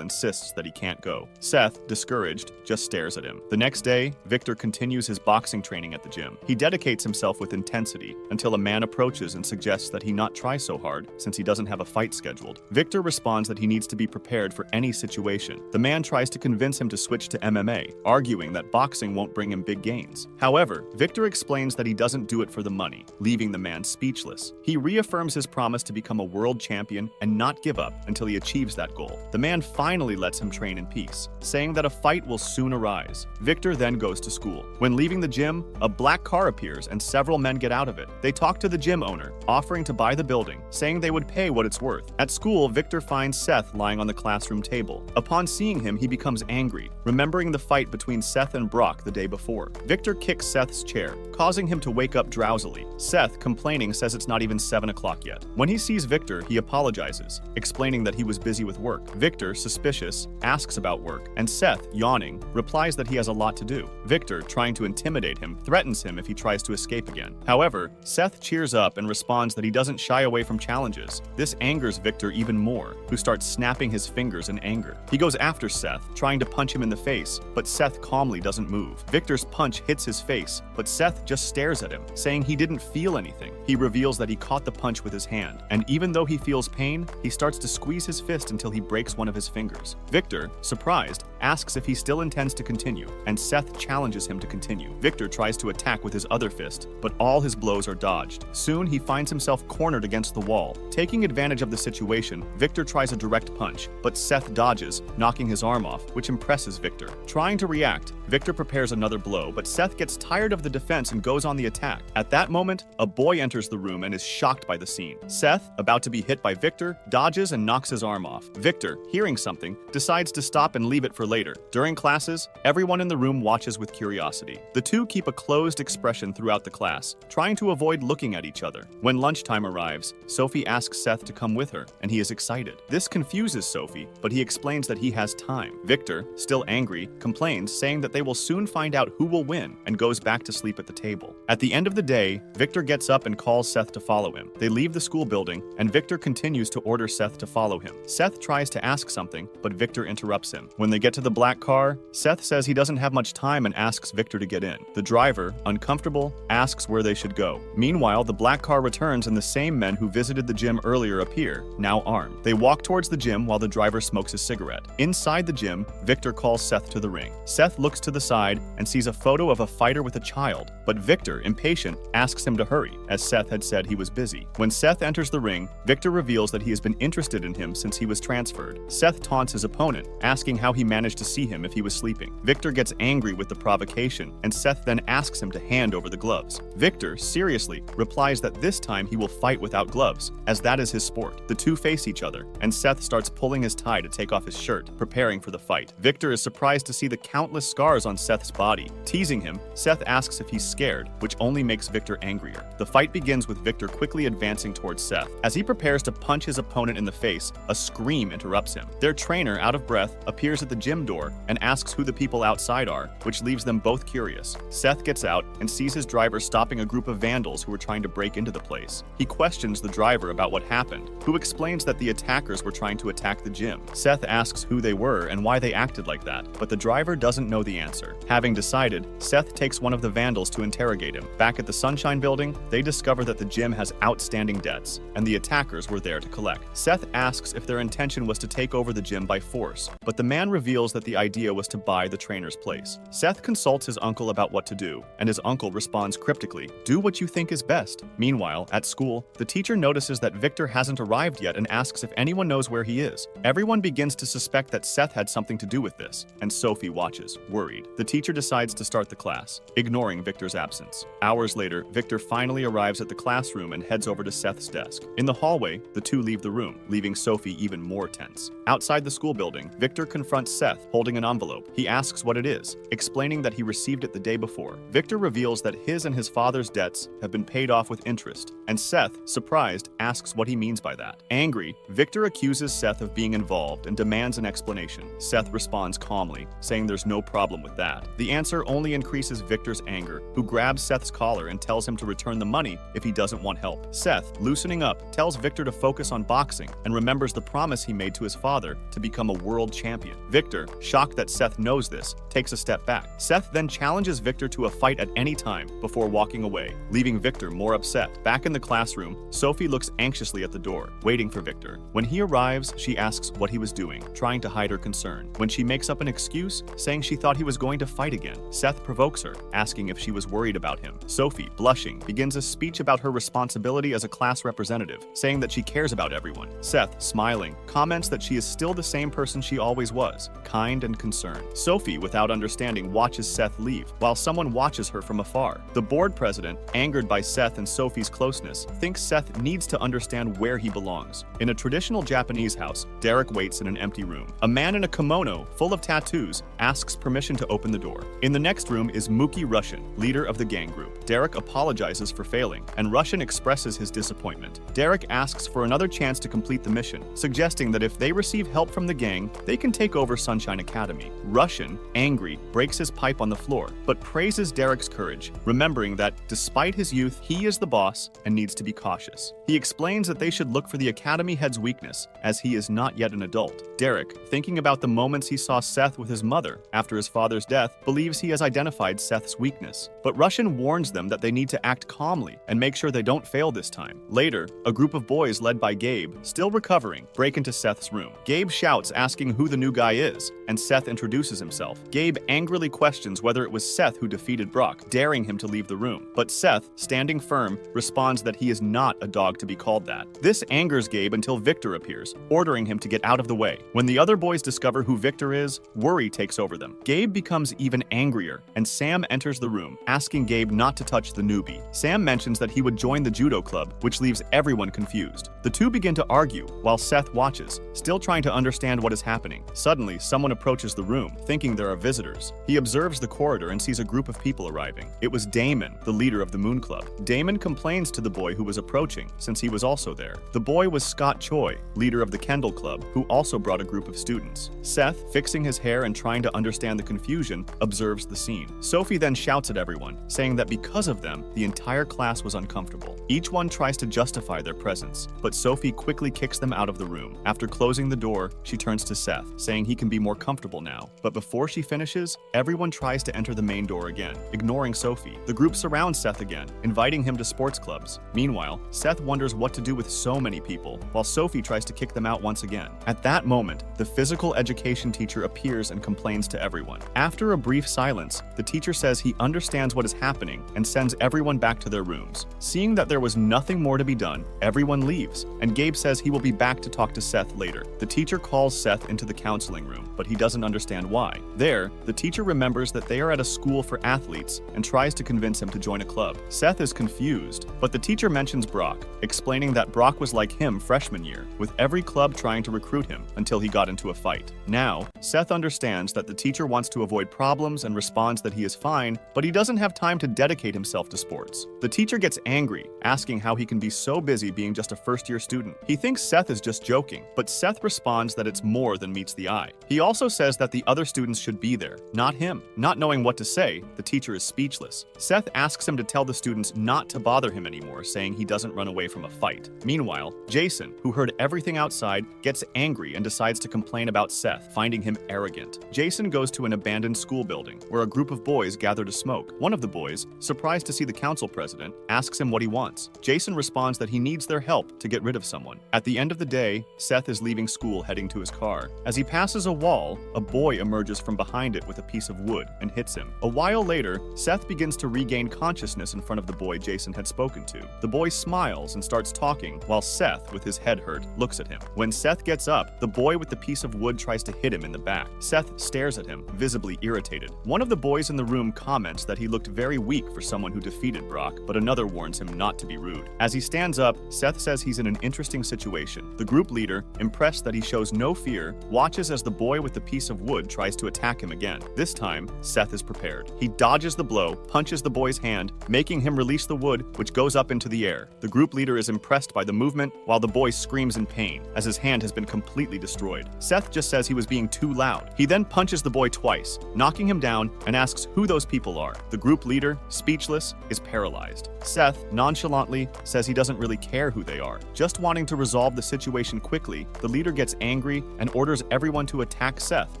insists that he can't go. Seth, discouraged, just stares at him. The next day, Victor continues his boxing training at the gym. He dedicates himself with intensity until a man approaches and suggests that he not try so hard since he doesn't have a fight scheduled. Victor responds that he needs to be prepared for any situation. The man tries to convince him to switch to MMA, arguing that boxing won't bring him big gains. However, Victor explains that he doesn't do it for the money, leaving the man speechless. He reaffirms his promise to become a world champion and not give up until he achieves that goal. The man finally lets him train in peace, saying that a fight will soon arise. Victor then goes to school. When leaving the gym, a black car appears and several men get out of it. They talk to the gym owner, offering to buy the building, saying they would pay what it's worth. At school, Victor finds Seth lying on the classroom table. Upon seeing him, he becomes angry, remembering the fight between Seth and Brock the day before. Victor kicks Seth's chair, causing him to wake up drowsily. Seth, complaining, says it's not even 7 o'clock yet. When he sees Victor, he apologizes, explaining that he was busy with work. Victor, suspicious, asks about work, and Seth, yawning, replies that he has a lot to do. Victor, trying to intimidate him, threatens him if he tries to escape again. However, Seth cheers up and responds that he doesn't shy away from challenges. This angers Victor even more, who starts snapping his fingers in anger. He goes after Seth, trying to punch him in the face, but Seth calmly doesn't move. Victor's punch hits his face, but Seth just stares at him, saying he didn't feel anything. He reveals that he caught the punch with his hand, and even though he feels pain, he starts to squeeze his fist until he breaks one of his fingers. Victor, surprised, asks if he still intends to continue, and Seth challenges him to continue. Victor tries to attack with his other fist, but all his blows are dodged. Soon, he finds himself cornered against the wall. Taking advantage of the situation, Victor tries a direct punch, but Seth dodges, knocking his arm off, which impresses Victor. Trying to react, Victor prepares another blow, but Seth gets tired of the defense and goes on the attack. At that moment, a boy enters the room and is shocked by the scene. Seth, about to be hit by Victor, dodges and knocks his arm off. Victor, hearing something, decides to stop and leave it for later. During classes, everyone in the room watches with curiosity. The two keep a closed expression throughout the class, trying to avoid looking at each other. When lunchtime arrives, Sophie asks Seth to come with her, and he is excited. This confuses Sophie, but he explains that he has time. Victor, still angry, complains, saying that they will soon find out who will win, and goes back to sleep at the table. At the end of the day, Victor gets up and calls Seth to follow him. They leave the school building, and Victor continues to order Seth to follow him. Seth tries to ask something, but Victor interrupts him. When they get to the black car, Seth says he doesn't have much time and asks Victor to get in. The driver, uncomfortable, asks where they should go. Meanwhile, the black car returns and the same men who visited the gym earlier appear, now armed. They walk towards the gym while the driver smokes his cigarette. Inside the gym, Victor calls Seth to the ring. Seth looks to the side and sees a photo of a fighter with a child, but Victor, impatient, asks him to hurry, as Seth had said he was busy. When Seth enters the ring, Victor reveals that he has been interested in him since he was transferred. Seth taunts his opponent, asking how he managed to see him if he was sleeping. Victor gets angry with the provocation, and Seth then asks him to hand over the gloves. Victor, seriously, replies that this time he will fight without gloves, as that is his sport. The two face each other, and Seth starts pulling his tie to take off his shirt, preparing for the fight. Victor is surprised to see the countless scars on Seth's body. Teasing him, Seth asks if he's scared, which only makes Victor angrier. The fight begins with Victor quickly advancing towards Seth. As he prepares to punch his opponent in the face, a scream interrupts him. Their trainer, out of breath, appears at the gym door and asks who the people outside are, which leaves them both curious. Seth gets out and sees his driver stopping a group of vandals who were trying to break into the place. He questions the driver about what happened, who explains that the attackers were trying to attack the gym. Seth asks who they were and why they acted like that, but the driver doesn't know the answer. Having decided, Seth takes one of the vandals to interrogate interrogate him. Back at the Sunshine Building, they discover that the gym has outstanding debts, and the attackers were there to collect. Seth asks if their intention was to take over the gym by force, but the man reveals that the idea was to buy the trainer's place. Seth consults his uncle about what to do, and his uncle responds cryptically, "Do what you think is best." Meanwhile, at school, the teacher notices that Victor hasn't arrived yet and asks if anyone knows where he is. Everyone begins to suspect that Seth had something to do with this, and Sophie watches, worried. The teacher decides to start the class, ignoring Victor's absence. Hours later, Victor finally arrives at the classroom and heads over to Seth's desk. In the hallway, the two leave the room, leaving Sophie even more tense. Outside the school building, Victor confronts Seth, holding an envelope. He asks what it is, explaining that he received it the day before. Victor reveals that his and his father's debts have been paid off with interest, and Seth, surprised, asks what he means by that. Angry, Victor accuses Seth of being involved and demands an explanation. Seth responds calmly, saying there's no problem with that. The answer only increases Victor's anger, who grabs Seth's collar and tells him to return the money if he doesn't want help. Seth, loosening up, tells Victor to focus on boxing and remembers the promise he made to his father to become a world champion. Victor, shocked that Seth knows this, takes a step back. Seth then challenges Victor to a fight at any time before walking away, leaving Victor more upset. Back in the classroom, Sophie looks anxiously at the door, waiting for Victor. When he arrives, she asks what he was doing, trying to hide her concern. When she makes up an excuse, saying she thought he was going to fight again, Seth provokes her, asking if she was worried about him. Sophie, blushing, begins a speech about her responsibility as a class representative, saying that she cares about everyone. Seth, smiling, comments that she is still the same person she always was, kind and concerned. Sophie, without understanding, watches Seth leave, while someone watches her from afar. The board president, angered by Seth and Sophie's closeness, thinks Seth needs to understand where he belongs. In a traditional Japanese house, Derek waits in an empty room. A man in a kimono, full of tattoos, asks permission to open the door. In the next room is Mookie Russian, leader of the gang group. Derek apologizes for failing, and Russian expresses his disappointment. Derek asks for another chance to complete the mission, suggesting that if they receive help from the gang, they can take over Sunshine Academy. Russian, angry, breaks his pipe on the floor, but praises Derek's courage, remembering that, despite his youth, he is the boss and needs to be cautious. He explains that they should look for the Academy head's weakness, as he is not yet an adult. Derek, thinking about the moments he saw Seth with his mother after his father's death, believes he has identified Seth's weakness. But Russian warns them that they need to act calmly and make sure they don't fail this time. Later, a group of boys led by Gabe, still recovering, break into Seth's room. Gabe shouts, asking who the new guy is, and Seth introduces himself. Gabe angrily questions whether it was Seth who defeated Brock, daring him to leave the room. But Seth, standing firm, responds that he is not a dog to be called that. This angers Gabe until Victor appears, ordering him to get out of the way. When the other boys discover who Victor is, worry takes over them. Gabe becomes even angrier, and Sam enters the room, asking Gabe not to touch the newbie. Sam mentions that he would join the judo club, which leaves everyone confused. The two begin to argue, while Seth watches, still trying to understand what is happening. Suddenly, someone approaches the room, thinking there are visitors. He observes the corridor and sees a group of people arriving. It was Damon, the leader of the Moon Club. Damon complains to the boy who was approaching, since he was also there. The boy was Scott Choi, leader of the Kendall Club, who also brought a group of students. Seth, fixing his hair and trying to understand the confusion, observes the scene. Sophie then shouts at everyone, saying that because of them, the entire class was uncomfortable. Each one tries to justify their presence, but Sophie quickly kicks them out of the room. After closing the door, she turns to Seth, saying he can be more comfortable now. But before she finishes, everyone tries to enter the main door again, ignoring Sophie. The group surrounds Seth again, inviting him to sports clubs. Meanwhile, Seth wonders what to do with so many people, while Sophie tries to kick them out once again. At that moment, the physical education teacher appears and complains to everyone. After a brief silence, the teacher says he understands what is happening and sends everyone back to their rooms. Seeing that there was nothing more to be done, everyone leaves, and Gabe says he will be back to talk to Seth later. The teacher calls Seth into the counseling room, but he doesn't understand why. There, the teacher remembers that they are at a school for athletes and tries to convince him to join a club. Seth is confused, but the teacher mentions Brock, explaining that Brock was like him freshman year, with every club trying to recruit him until he got into a fight. Now, Seth understands that the teacher wants to avoid problems and responds that he is fine, but he doesn't have time to dedicate himself to sports. The teacher gets angry, asking how he can be so busy being just a first-year student. He thinks Seth is just joking, but Seth responds that it's more than meets the eye. He also says that the other students should be there, not him. Not knowing what to say, the teacher is speechless. Seth asks him to tell the students not to bother him anymore, saying he doesn't run away from a fight. Meanwhile, Jason, Jason, who heard everything outside, gets angry and decides to complain about Seth, finding him arrogant. Jason goes to an abandoned school building where a group of boys gather to smoke. One of the boys, surprised to see the council president, asks him what he wants. Jason responds that he needs their help to get rid of someone. At the end of the day, Seth is leaving school heading to his car. As he passes a wall, a boy emerges from behind it with a piece of wood and hits him. A while later, Seth begins to regain consciousness in front of the boy Jason had spoken to. The boy smiles and starts talking, while Seth, with his head hurt, looks at him. When Seth gets up, the boy with the piece of wood tries to hit him in the back. Seth stares at him, visibly irritated. One of the boys in the room comments that he looked very weak for someone who defeated Brock, but another warns him not to be rude. As he stands up, Seth says he's in an interesting situation. The group leader, impressed that he shows no fear, watches as the boy with the piece of wood tries to attack him again. This time, Seth is prepared. He dodges the blow, punches the boy's hand, making him release the wood, which goes up into the air. The group leader is impressed by the movement, while the boy screams in pain, as his hand has been completely destroyed. Seth just says he was being too loud. He then punches the boy twice, knocking him down, and asks who those people are. The group leader, speechless, is paralyzed. Seth nonchalantly says he doesn't really care who they are. Just wanting to resolve the situation quickly, the leader gets angry and orders everyone to attack Seth,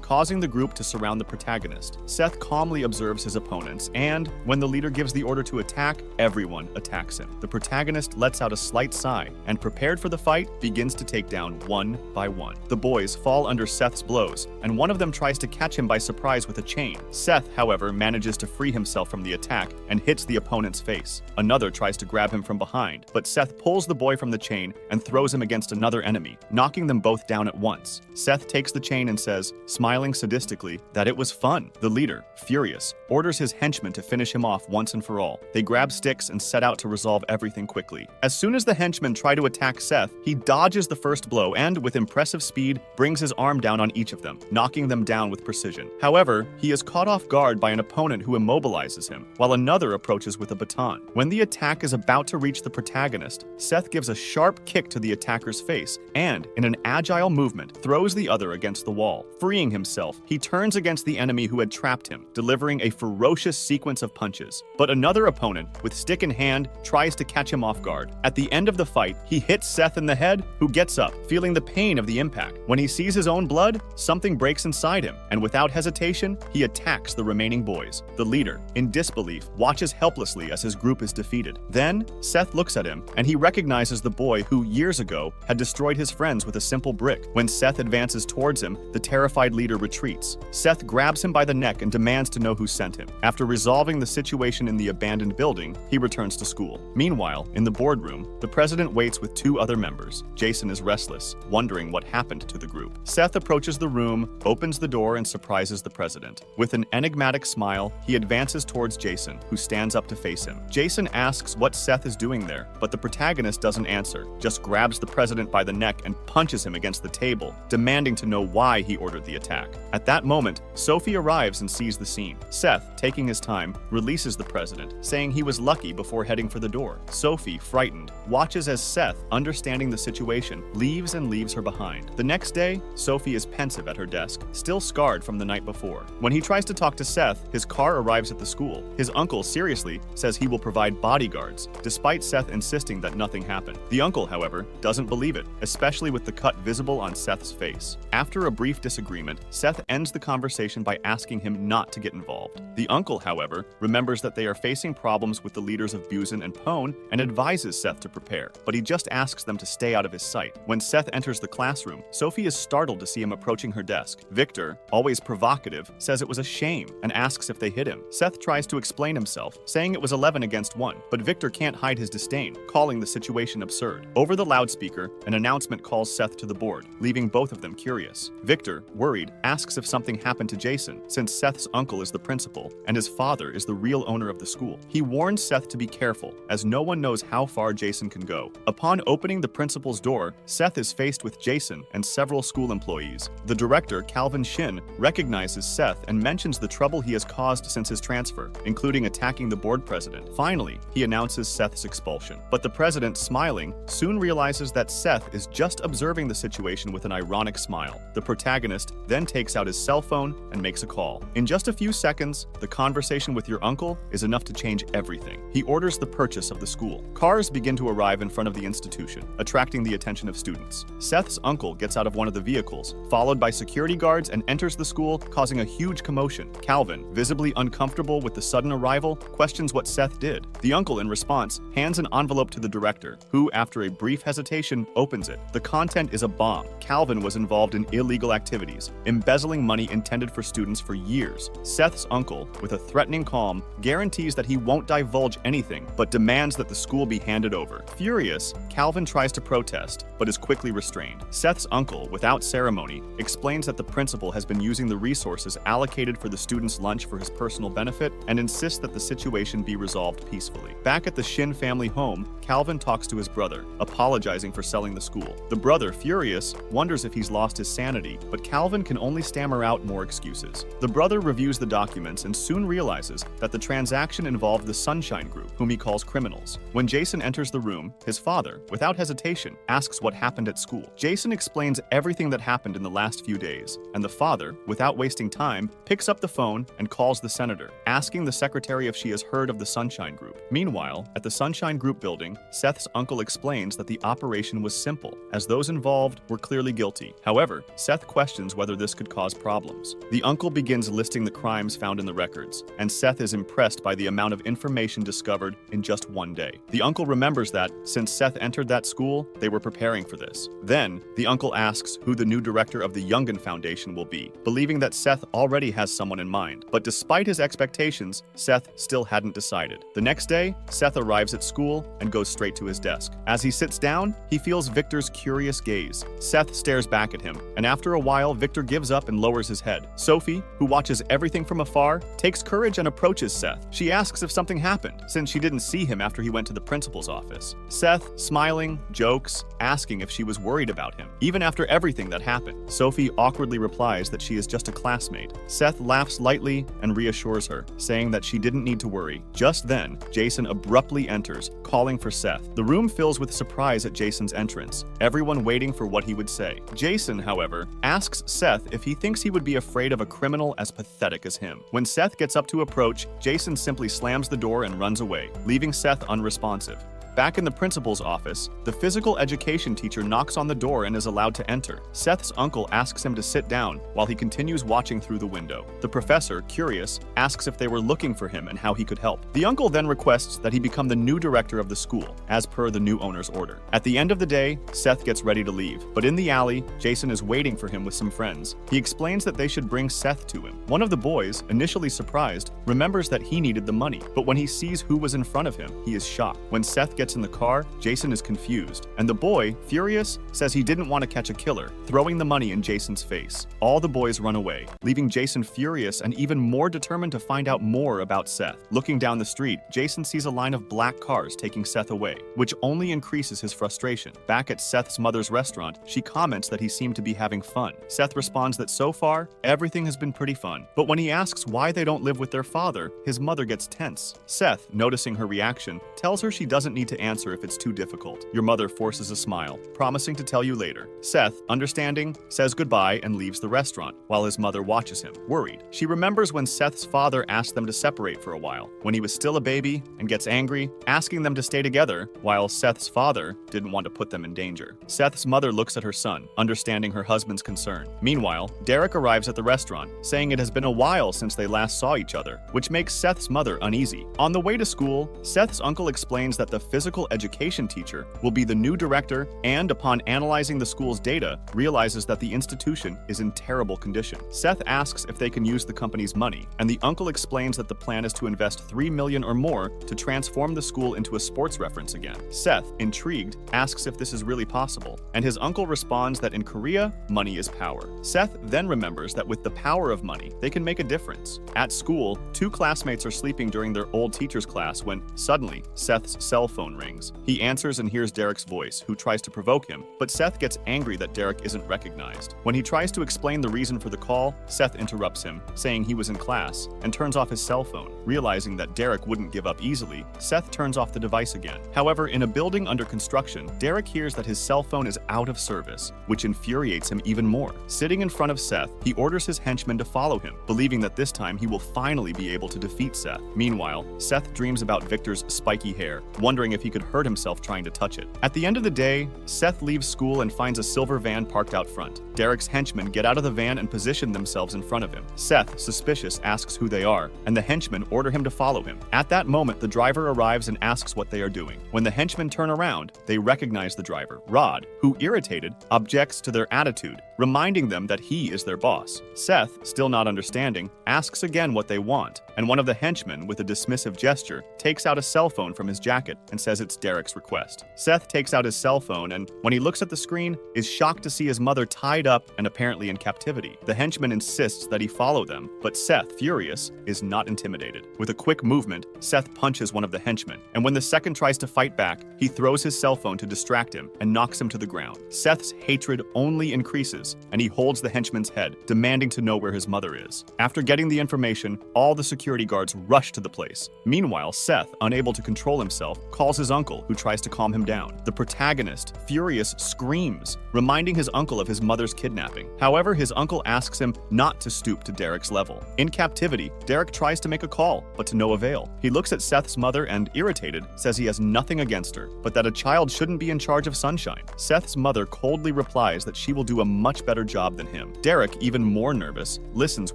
causing the group to surround the protagonist. Seth calmly observes his opponents, and when the leader gives the order to attack, everyone attacks him. The protagonist lets out a slight sigh and, prepared for the fight, begins to take down one by one. The boys fall under Seth's blows, and one of them tries to catch him by surprise with a chain. Seth, however, manages to free himself from the attack and hits the opponent's face. Another tries to grab him from behind, but Seth pulls the boy from the chain and throws him against another enemy, knocking them both down at once. Seth takes the chain and says, smiling sadistically, that it was fun. The leader, furious, orders his henchmen to finish him off once and for all. They grab sticks and set out to resolve everything quickly. As soon as the henchmen try to attack Seth, he dodges the first blow and, with impressive speed, brings his arm down on each of them, knocking them down with precision. However, he is caught off guard by an opponent who immobilizes him, while another approaches with a baton. When the attack is about to reach the protagonist, Seth gives a sharp kick to the attacker's face and, in an agile movement, throws the other against the wall. Freeing himself, he turns against the enemy who had trapped him, delivering a ferocious sequence of punches. But another opponent, with stick in hand, tries to catch him off guard. At the end of the fight, he hits Seth in the head, who gets up, feeling the pain of the impact. When he sees his own blood, something breaks inside him, and without hesitation, he attacks the remaining boys. The leader, in disbelief, watches helplessly as his group is defeated. Then, Seth looks at him, and he recognizes the boy who, years ago, had destroyed his friends with a simple brick. When Seth advances towards him, the terrified leader retreats. Seth grabs him by the neck and demands to know who sent him. After resolving the situation in the abandoned building, he returns to school. Meanwhile, in the boardroom, the president waits with two other members. Jason is restless, wondering what happened to the group. Seth approaches the room, opens the door, and surprises the president. With an enigmatic smile, he advances towards Jason, who stands up to face him. Jason asks what Seth is doing there, but the protagonist doesn't answer, just grabs the president by the neck and punches him against the table, demanding to know why he ordered the attack. At that moment, Sophie arrives and sees the scene. Seth, taking his time, releases the president, saying he was lucky before heading for the door. Sophie, frightened, watches as Seth, understanding the situation, leaves and leaves her behind. The next day, Sophie is pensive at her desk, still scarred from the night before. When he tries to talk to Seth, his car arrives at the school. His uncle, seriously, says he will provide bodyguards, despite Seth insisting that nothing happened. The uncle, however, doesn't believe it, especially with the cut visible on Seth's face. After a brief disagreement, Seth ends the conversation by asking him not to get involved. The uncle, however, remembers that they are facing problems with the leaders of Busan and Pone and advises Seth to prepare, but he just asks them to stay out of his sight. When Seth enters the classroom, Sophie is startled to see him approaching her desk. Victor, always provocative, says it was a shame and asks if they hit him. Seth tries to explain himself, saying it was 11 against 1, but Victor can't hide his disdain, calling the situation absurd. Over the loudspeaker, an announcement calls Seth to the board, leaving both of them curious. Victor, worried, asks if something happened to Jason, since Seth's uncle is the principal and his father is the real owner of the school. He warns Seth to be careful, as no one knows how far Jason can go. Upon opening the principal's door, Seth is faced with Jason and several school employees. The director, Calvin Shin, recognizes Seth and mentions the trouble he has caused since his transfer, including attacking the board president. Finally, he announces Seth's expulsion. But the president, smiling, soon realizes that Seth is just observing the situation with an ironic smile. The protagonist then takes out his cell phone and makes a call. In just a few seconds, the conversation with your uncle is enough to change everything. He orders the purchase of the school. Cars begin to arrive in front of the institution, attracting attracting the attention of students. Seth's uncle gets out of one of the vehicles, followed by security guards, and enters the school, causing a huge commotion. Calvin, visibly uncomfortable with the sudden arrival, questions what Seth did. The uncle, in response, hands an envelope to the director, who, after a brief hesitation, opens it. The content is a bomb. Calvin was involved in illegal activities, embezzling money intended for students for years. Seth's uncle, with a threatening calm, guarantees that he won't divulge anything, but demands that the school be handed over. Furious, Calvin tries to protest, but is quickly restrained. Seth's uncle, without ceremony, explains that the principal has been using the resources allocated for the students' lunch for his personal benefit and insists that the situation be resolved peacefully. Back at the Shin family home, Calvin talks to his brother, apologizing for selling the school. The brother, furious, wonders if he's lost his sanity, but Calvin can only stammer out more excuses. The brother reviews the documents and soon realizes that the transaction involved the Sunshine Group, whom he calls criminals. When Jason enters the room, his father, without hesitation, asks what happened at school. Jason explains everything that happened in the last few days, and the father, without wasting time, picks up the phone and calls the senator, asking the secretary if she has heard of the Sunshine Group. Meanwhile, at the Sunshine Group building, Seth's uncle explains that the operation was simple, as those involved were clearly guilty. However, Seth questions whether this could cause problems. The uncle begins listing the crimes found in the records, and Seth is impressed by the amount of information discovered in just one day. The uncle remembers that, since Seth entered that school, they were preparing for this. Then, the uncle asks who the new director of the Youngin Foundation will be, believing that Seth already has someone in mind. But despite his expectations, Seth still hadn't decided. The next day, Seth arrives at school and goes straight to his desk. As he sits down, he feels Victor's curious gaze. Seth stares back at him, and after a while, Victor gives up and lowers his head. Sophie, who watches everything from afar, takes courage and approaches Seth. She asks if something happened, since she didn't see him after he went to the principal's office. Seth, smiling, jokes, asking if she was worried about him. Even after everything that happened, Sophie awkwardly replies that she is just a classmate. Seth laughs lightly and reassures her, saying that she didn't need to worry. Just then, Jason abruptly enters, calling for Seth. The room fills with surprise at Jason's entrance, everyone waiting for what he would say. Jason, however, asks Seth if he thinks he would be afraid of a criminal as pathetic as him. When Seth gets up to approach, Jason simply slams the door and runs away, leaving Seth unresponsive. Back in the principal's office, the physical education teacher knocks on the door and is allowed to enter. Seth's uncle asks him to sit down while he continues watching through the window. The professor, curious, asks if they were looking for him and how he could help. The uncle then requests that he become the new director of the school, as per the new owner's order. At the end of the day, Seth gets ready to leave, but in the alley, Jason is waiting for him with some friends. He explains that they should bring Seth to him. One of the boys, initially surprised, remembers that he needed the money, but when he sees who was in front of him, he is shocked. When Seth gets in the car, Jason is confused, and the boy, furious, says he didn't want to catch a killer, throwing the money in Jason's face. All the boys run away, leaving Jason furious and even more determined to find out more about Seth. Looking down the street, Jason sees a line of black cars taking Seth away, which only increases his frustration. Back at Seth's mother's restaurant, she comments that he seemed to be having fun. Seth responds that so far, everything has been pretty fun, but when he asks why they don't live with their father, his mother gets tense. Seth, noticing her reaction, tells her she doesn't need to answer if it's too difficult. Your mother forces a smile, promising to tell you later. Seth, understanding, says goodbye and leaves the restaurant, while his mother watches him, worried. She remembers when Seth's father asked them to separate for a while, when he was still a baby, and gets angry, asking them to stay together, while Seth's father didn't want to put them in danger. Seth's mother looks at her son, understanding her husband's concern. Meanwhile, Derek arrives at the restaurant, saying it has been a while since they last saw each other, which makes Seth's mother uneasy. On the way to school, Seth's uncle explains that the physical education teacher will be the new director and, upon analyzing the school's data, realizes that the institution is in terrible condition. Seth asks if they can use the company's money, and the uncle explains that the plan is to invest $3 million or more to transform the school into a sports reference again. Seth, intrigued, asks if this is really possible, and his uncle responds that in Korea, money is power. Seth then remembers that with the power of money, they can make a difference. At school, two classmates are sleeping during their old teacher's class when, suddenly, Seth's cell phone rings. He answers and hears Derek's voice, who tries to provoke him, but Seth gets angry that Derek isn't recognized. When he tries to explain the reason for the call, Seth interrupts him, saying he was in class, and turns off his cell phone. Realizing that Derek wouldn't give up easily, Seth turns off the device again. However, in a building under construction, Derek hears that his cell phone is out of service, which infuriates him even more. Sitting in front of Seth, he orders his henchmen to follow him, believing that this time he will finally be able to defeat Seth. Meanwhile, Seth dreams about Victor's spiky hair, wondering if if he could hurt himself trying to touch it. At the end of the day, Seth leaves school and finds a silver van parked out front. Derek's henchmen get out of the van and position themselves in front of him. Seth, suspicious, asks who they are, and the henchmen order him to follow him. At that moment, the driver arrives and asks what they are doing. When the henchmen turn around, they recognize the driver, Rod, who, irritated, objects to their attitude, reminding them that he is their boss. Seth, still not understanding, asks again what they want, and one of the henchmen, with a dismissive gesture, takes out a cell phone from his jacket and says it's Derek's request. Seth takes out his cell phone and, when he looks at the screen, is shocked to see his mother tied up and apparently in captivity. The henchman insists that he follow them, but Seth, furious, is not intimidated. With a quick movement, Seth punches one of the henchmen, and when the second tries to fight back, he throws his cell phone to distract him and knocks him to the ground. Seth's hatred only increases, and he holds the henchman's head, demanding to know where his mother is. After getting the information, all the security guards rush to the place. Meanwhile, Seth, unable to control himself, calls his uncle, who tries to calm him down. The protagonist, furious, screams, reminding his uncle of his mother's kidnapping. However, his uncle asks him not to stoop to Derek's level. In captivity, Derek tries to make a call, but to no avail. He looks at Seth's mother and, irritated, says he has nothing against her, but that a child shouldn't be in charge of Sunshine. Seth's mother coldly replies that she will do a much better job than him. Derek, even more nervous, listens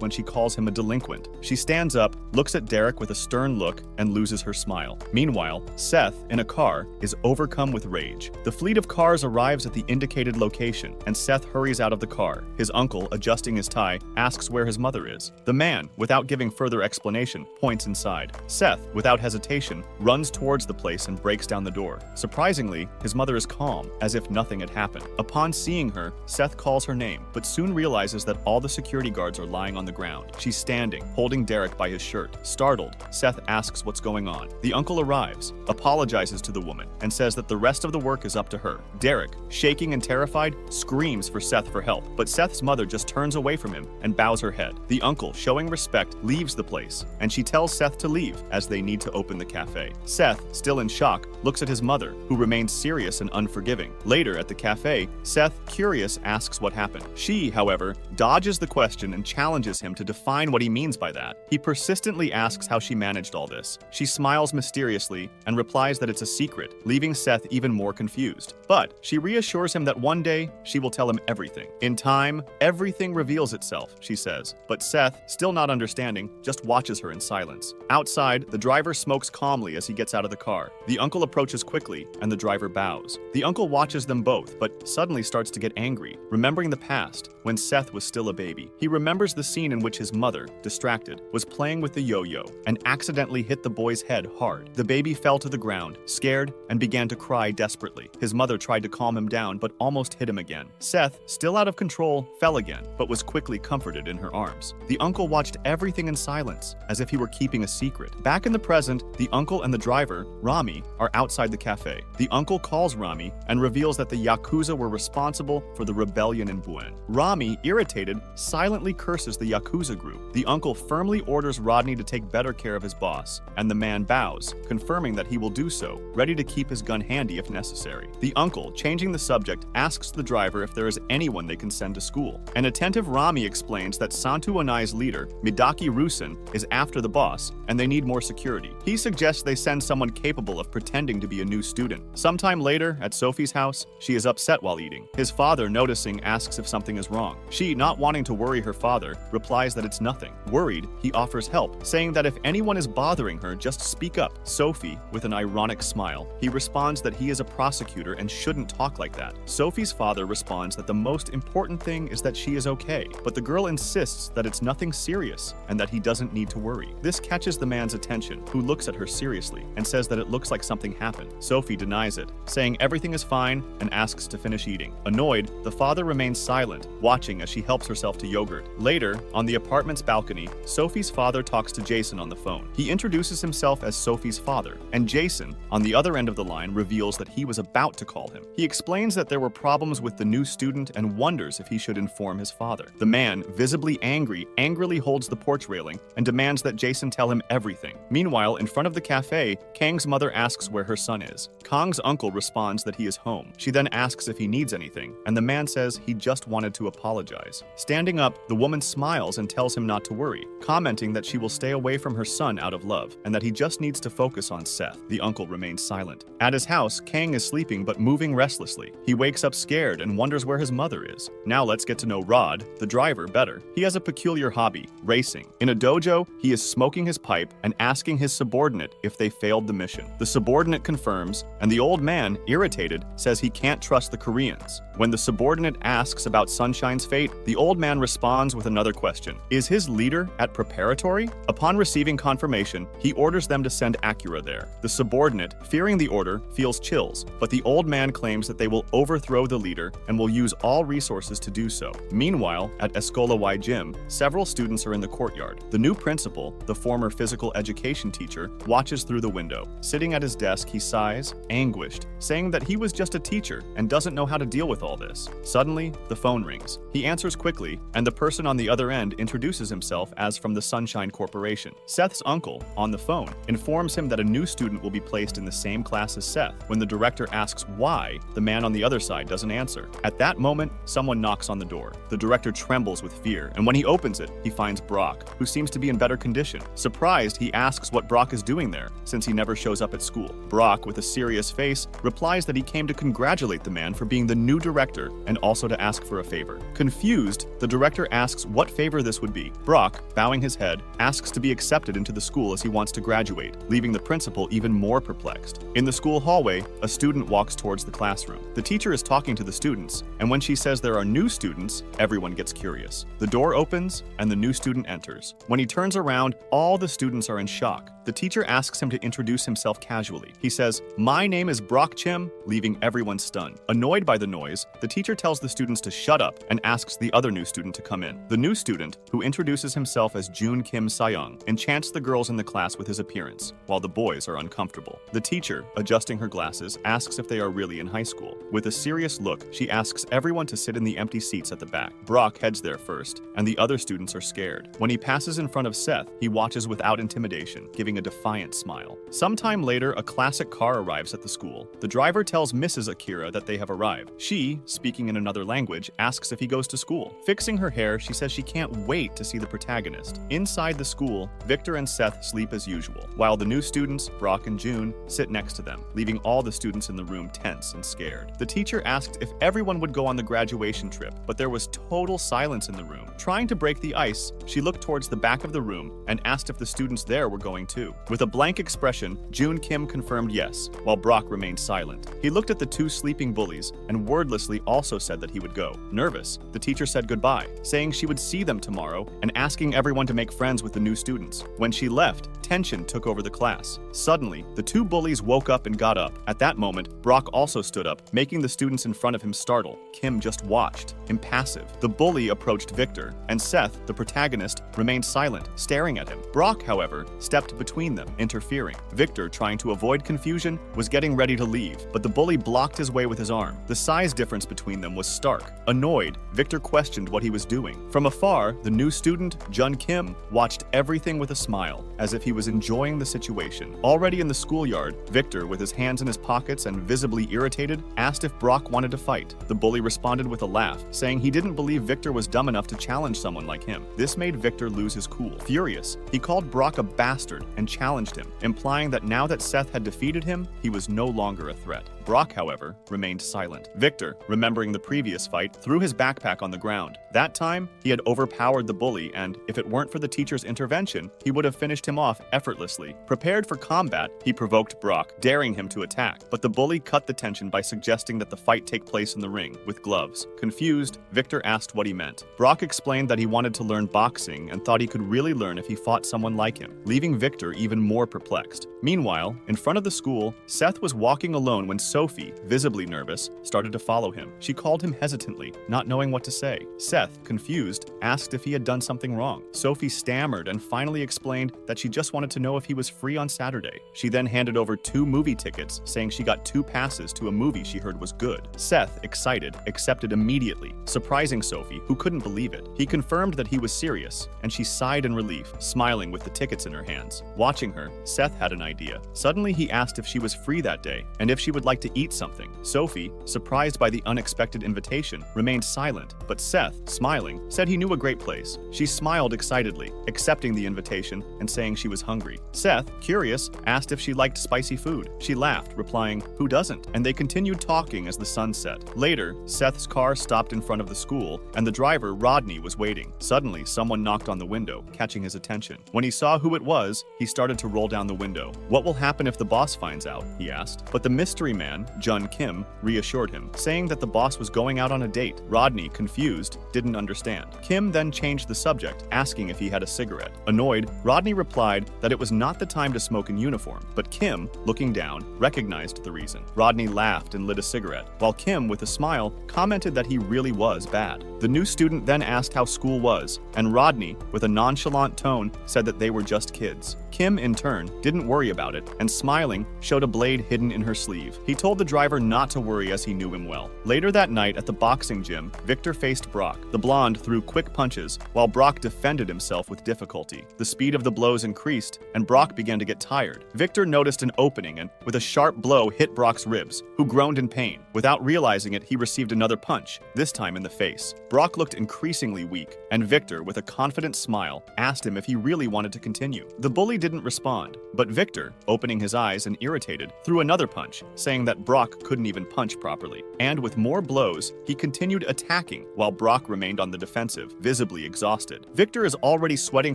when she calls him a delinquent. She stands up, looks at Derek with a stern look, and loses her smile. Meanwhile, Seth, in a car, is overcome with rage. The fleet of cars arrives at the indicated location, and Seth hurries out of the car. His uncle, adjusting his tie, asks where his mother is. The man, without giving further explanation, points inside. Seth, without hesitation, runs towards the place and breaks down the door. Surprisingly, his mother is calm, as if nothing had happened. Upon seeing her, Seth calls her name, but soon realizes that all the security guards are lying on the ground. She's standing, holding Derek by his shirt. Startled, Seth asks what's going on. The uncle arrives, apologizes to the woman, and says that the rest of the work is up to her. Derek, shaking and terrified, screams for Seth for help, but Seth's mother just turns away from him and bows her head. The uncle, showing respect, leaves the place, and she tells Seth to leave as they need to open the cafe. Seth, still in shock, looks at his mother, who remains serious and unforgiving. Later at the cafe, Seth, curious, asks what happened. She, however, dodges the question and challenges him to define what he means by that. He persistently asks how she managed all this. She smiles mysteriously and replies that it's a secret, leaving Seth even more confused. But she reassures him that one day she will tell him everything. In time, everything reveals itself, she says. But Seth, still not understanding, just watches her in silence. Outside, the driver smokes calmly as he gets out of the car. The uncle approaches quickly, and the driver bows. The uncle watches them both, but suddenly starts to get angry, remembering the past, when Seth was still a baby. He remembers the scene in which his mother, distracted, was playing with the yo-yo and accidentally hit the boy's head hard. The baby fell to the ground, scared, and began to cry desperately. His mother tried to calm him down, but almost hit him again. Seth, still out of control, fell again, but was quickly comforted in her arms. The uncle watched everything in silence, as if he were keeping a secret. Back in the present, the uncle and the driver, Rami, are outside the cafe. The uncle calls Rami and reveals that the Yakuza were responsible for the rebellion in Buen. Rami, irritated, silently curses the Yakuza group. The uncle firmly orders Rodney to take better care of his boss, and the man bows, confirming that he will do so, ready to keep his gun handy if necessary. The uncle, changing the subject, asks the driver if there is anyone they can send to school. An attentive Rami explains that Santu Anai's leader, Midaki Rusin, is after the boss, and they need more security. He suggests they send someone capable of pretending to be a new student. Sometime later, at Sophie's house, she is upset while eating. His father, noticing, asks if something is wrong. She, not wanting to worry her father, replies that it's nothing. Worried, he offers help, saying that if anyone is bothering her, just speak up. Sophie, with an ironic smile, he responds that he is a prosecutor and shouldn't talk like that. Sophie's father responds that the most important thing is that she is okay, but the girl insists that it's nothing serious and that he doesn't need to worry. This catches the man's attention, who looks at her seriously and says that it looks like something happened. Sophie denies it, saying everything is fine and asks to finish eating. Annoyed, the father remains silent, watching as she helps herself to yogurt. Later, on the apartment's balcony, Sophie's father talks to Jason on the phone. He introduces himself as Sophie's father, and Jason, on the other end of the line, reveals that he was about to call him. He explains that there were problems with the new student and wonders if he should inform his father. The man, visibly angry, angrily holds the porch railing and demands that Jason tell him everything. Meanwhile, in front of the cafe, Kang's mother asks where her son is. Kang's uncle responds that he is home. She then asks if he needs anything, and the man says he just wanted to apologize. Standing up, the woman smiles and tells him not to worry, commenting that she will stay away from her son out of love, and that he just needs to focus on Seth. The uncle remains silent. At his house, Kang is sleeping but moving restlessly. He wakes up scared and wonders where his mother is. Now let's get to know Rod, the driver, better. He has a peculiar hobby, racing. In a dojo, he is smoking his pipe and asking his subordinate if they failed the mission. The subordinate confirms, and the old man, irritated, says he can't trust the Koreans. When the subordinate asks about Sunshine's fate, the old man responds with another question. Is his leader at preparatory? Upon receiving confirmation, he orders them to send Acura there. The subordinate, fearing the order, feels chills, but the old man claims that they will overthrow the leader and will use all resources to do so. Meanwhile, at Escola Y Gym, several students are in the courtyard. The new principal, the former physical education teacher, watches through the window. Sitting at his desk, he sighs, anguished, saying that he was just a teacher and doesn't know how to deal with all this. Suddenly, the phone rings. He answers quickly, and the person on the other end introduces himself as from the Sunshine Corporation. Seth's uncle, on the phone, informs him that a new student will be placed in the same class as Seth. When the director asks why, the man on the other side doesn't answer. At that moment, someone knocks on the door. The director trembles with fear, and when he opens it, he finds Brock, who seems to be in better condition. Surprised, he asks what Brock is doing there, since he never shows up at school. Brock, with a serious face, replies that he came to congratulate the man for being the new director and also to ask for a favor. Confused, the director asks what favor this would be. Brock, bowing his head, asks to be accepted into the school as he wants to graduate, leaving the principal even more perplexed. In the school hallway, a student walks towards the classroom. The teacher is talking to the students, and when she says there are new students, everyone gets curious. The door opens, and the new student enters. When he turns around, all the students are in shock. The teacher asks him to introduce himself casually. He says, "My name is Brock Chang," leaving everyone stunned. Annoyed by the noise, the teacher tells the students to shut up and asks the other new student to come in. The new student, who introduces himself as Jun Kim Sayong, enchants the girls in the class with his appearance, while the boys are uncomfortable. The teacher, adjusting her glasses, asks if they are really in high school. With a serious look, she asks everyone to sit in the empty seats at the back. Brock heads there first, and the other students are scared. When he passes in front of Seth, he watches without intimidation, giving a defiant smile. Sometime later, a classic car arrives at the school. The driver tells Mrs. Akira that they have arrived. She, speaking in another language, asks if he goes to school. Fixing her hair, she says she can't wait to see the protagonist. Inside the school, Victor and Seth sleep as usual, while the new students, Brock and June, sit next to them, leaving all the students in the room tense and scared. The teacher asked if everyone would go on the graduation trip, but there was total silence in the room. Trying to break the ice, she looked towards the back of the room and asked if the students there were going too. With a blank expression, June Kim confirmed yes, while Brock remained silent. He looked at the two sleeping bullies and wordlessly also said that he would go. Nervous, the teacher said goodbye, saying she would see them tomorrow and asking everyone to make friends with the new students. When she left, tension took over the class. Suddenly, the two bullies woke up and got up. At that moment, Brock also stood up, making the students in front of him startle. Kim just watched, impassive. The bully approached Victor, and Seth, the protagonist, remained silent, staring at him. Brock, however, stepped between them, interfering. Victor, trying to avoid confusion, was getting ready to leave, but the bully blocked his way with his arm. The size difference between them was stark. Annoyed, Victor questioned what he was doing. From afar, the new student, Jun Kim, watched everything with a smile, as if he was enjoying the situation. Already in the schoolyard, Victor, with his hands in his pockets and visibly irritated, asked if Brock wanted to fight. The bully responded with a laugh, saying he didn't believe Victor was dumb enough to challenge someone like him. This made Victor lose his cool. Furious, he called Brock a bastard and challenged him, implying that now that Seth had defeated him, he was no longer a threat. Brock, however, remained silent. Victor, remembering the previous fight, threw his backpack on the ground. That time, he had overpowered the bully, and if it weren't for the teacher's intervention, he would have finished him off effortlessly. Prepared for combat, he provoked Brock, daring him to attack, but the bully cut the tension by suggesting that the fight take place in the ring, with gloves. Confused, Victor asked what he meant. Brock explained that he wanted to learn boxing and thought he could really learn if he fought someone like him, leaving Victor even more perplexed. Meanwhile, in front of the school, Seth was walking alone when Sophie, visibly nervous, started to follow him. She called him hesitantly, not knowing what to say. Seth, confused, asked if he had done something wrong. Sophie stammered and finally explained that she just wanted to know if he was free on Saturday. She then handed over 2 movie tickets, saying she got 2 passes to a movie she heard was good. Seth, excited, accepted immediately, surprising Sophie, who couldn't believe it. He confirmed that he was serious, and she sighed in relief, smiling with the tickets in her hands. Watching her, Seth had an idea. Suddenly, he asked if she was free that day, and if she would like to to eat something. Sophie, surprised by the unexpected invitation, remained silent, but Seth, smiling, said he knew a great place. She smiled excitedly, accepting the invitation and saying she was hungry. Seth, curious, asked if she liked spicy food. She laughed, replying, "Who doesn't?" And they continued talking as the sun set. Later, Seth's car stopped in front of the school, and the driver, Rodney, was waiting. Suddenly, someone knocked on the window, catching his attention. When he saw who it was, he started to roll down the window. "What will happen if the boss finds out?" he asked. But the mystery man, Jun Kim, reassured him, saying that the boss was going out on a date. Rodney, confused, didn't understand. Kim then changed the subject, asking if he had a cigarette. Annoyed, Rodney replied that it was not the time to smoke in uniform, but Kim, looking down, recognized the reason. Rodney laughed and lit a cigarette, while Kim, with a smile, commented that he really was bad. The new student then asked how school was, and Rodney, with a nonchalant tone, said that they were just kids. Kim, in turn, didn't worry about it, and smiling, showed a blade hidden in her sleeve. He told the driver not to worry as he knew him well. Later that night at the boxing gym, Victor faced Brock. The blonde threw quick punches, while Brock defended himself with difficulty. The speed of the blows increased, and Brock began to get tired. Victor noticed an opening and, with a sharp blow, hit Brock's ribs, who groaned in pain. Without realizing it, he received another punch, this time in the face. Brock looked increasingly weak, and Victor, with a confident smile, asked him if he really wanted to continue. The bully didn't respond, but Victor, opening his eyes and irritated, threw another punch, saying that Brock couldn't even punch properly. And with more blows, he continued attacking, while Brock remained on the defensive, visibly exhausted. Victor is already sweating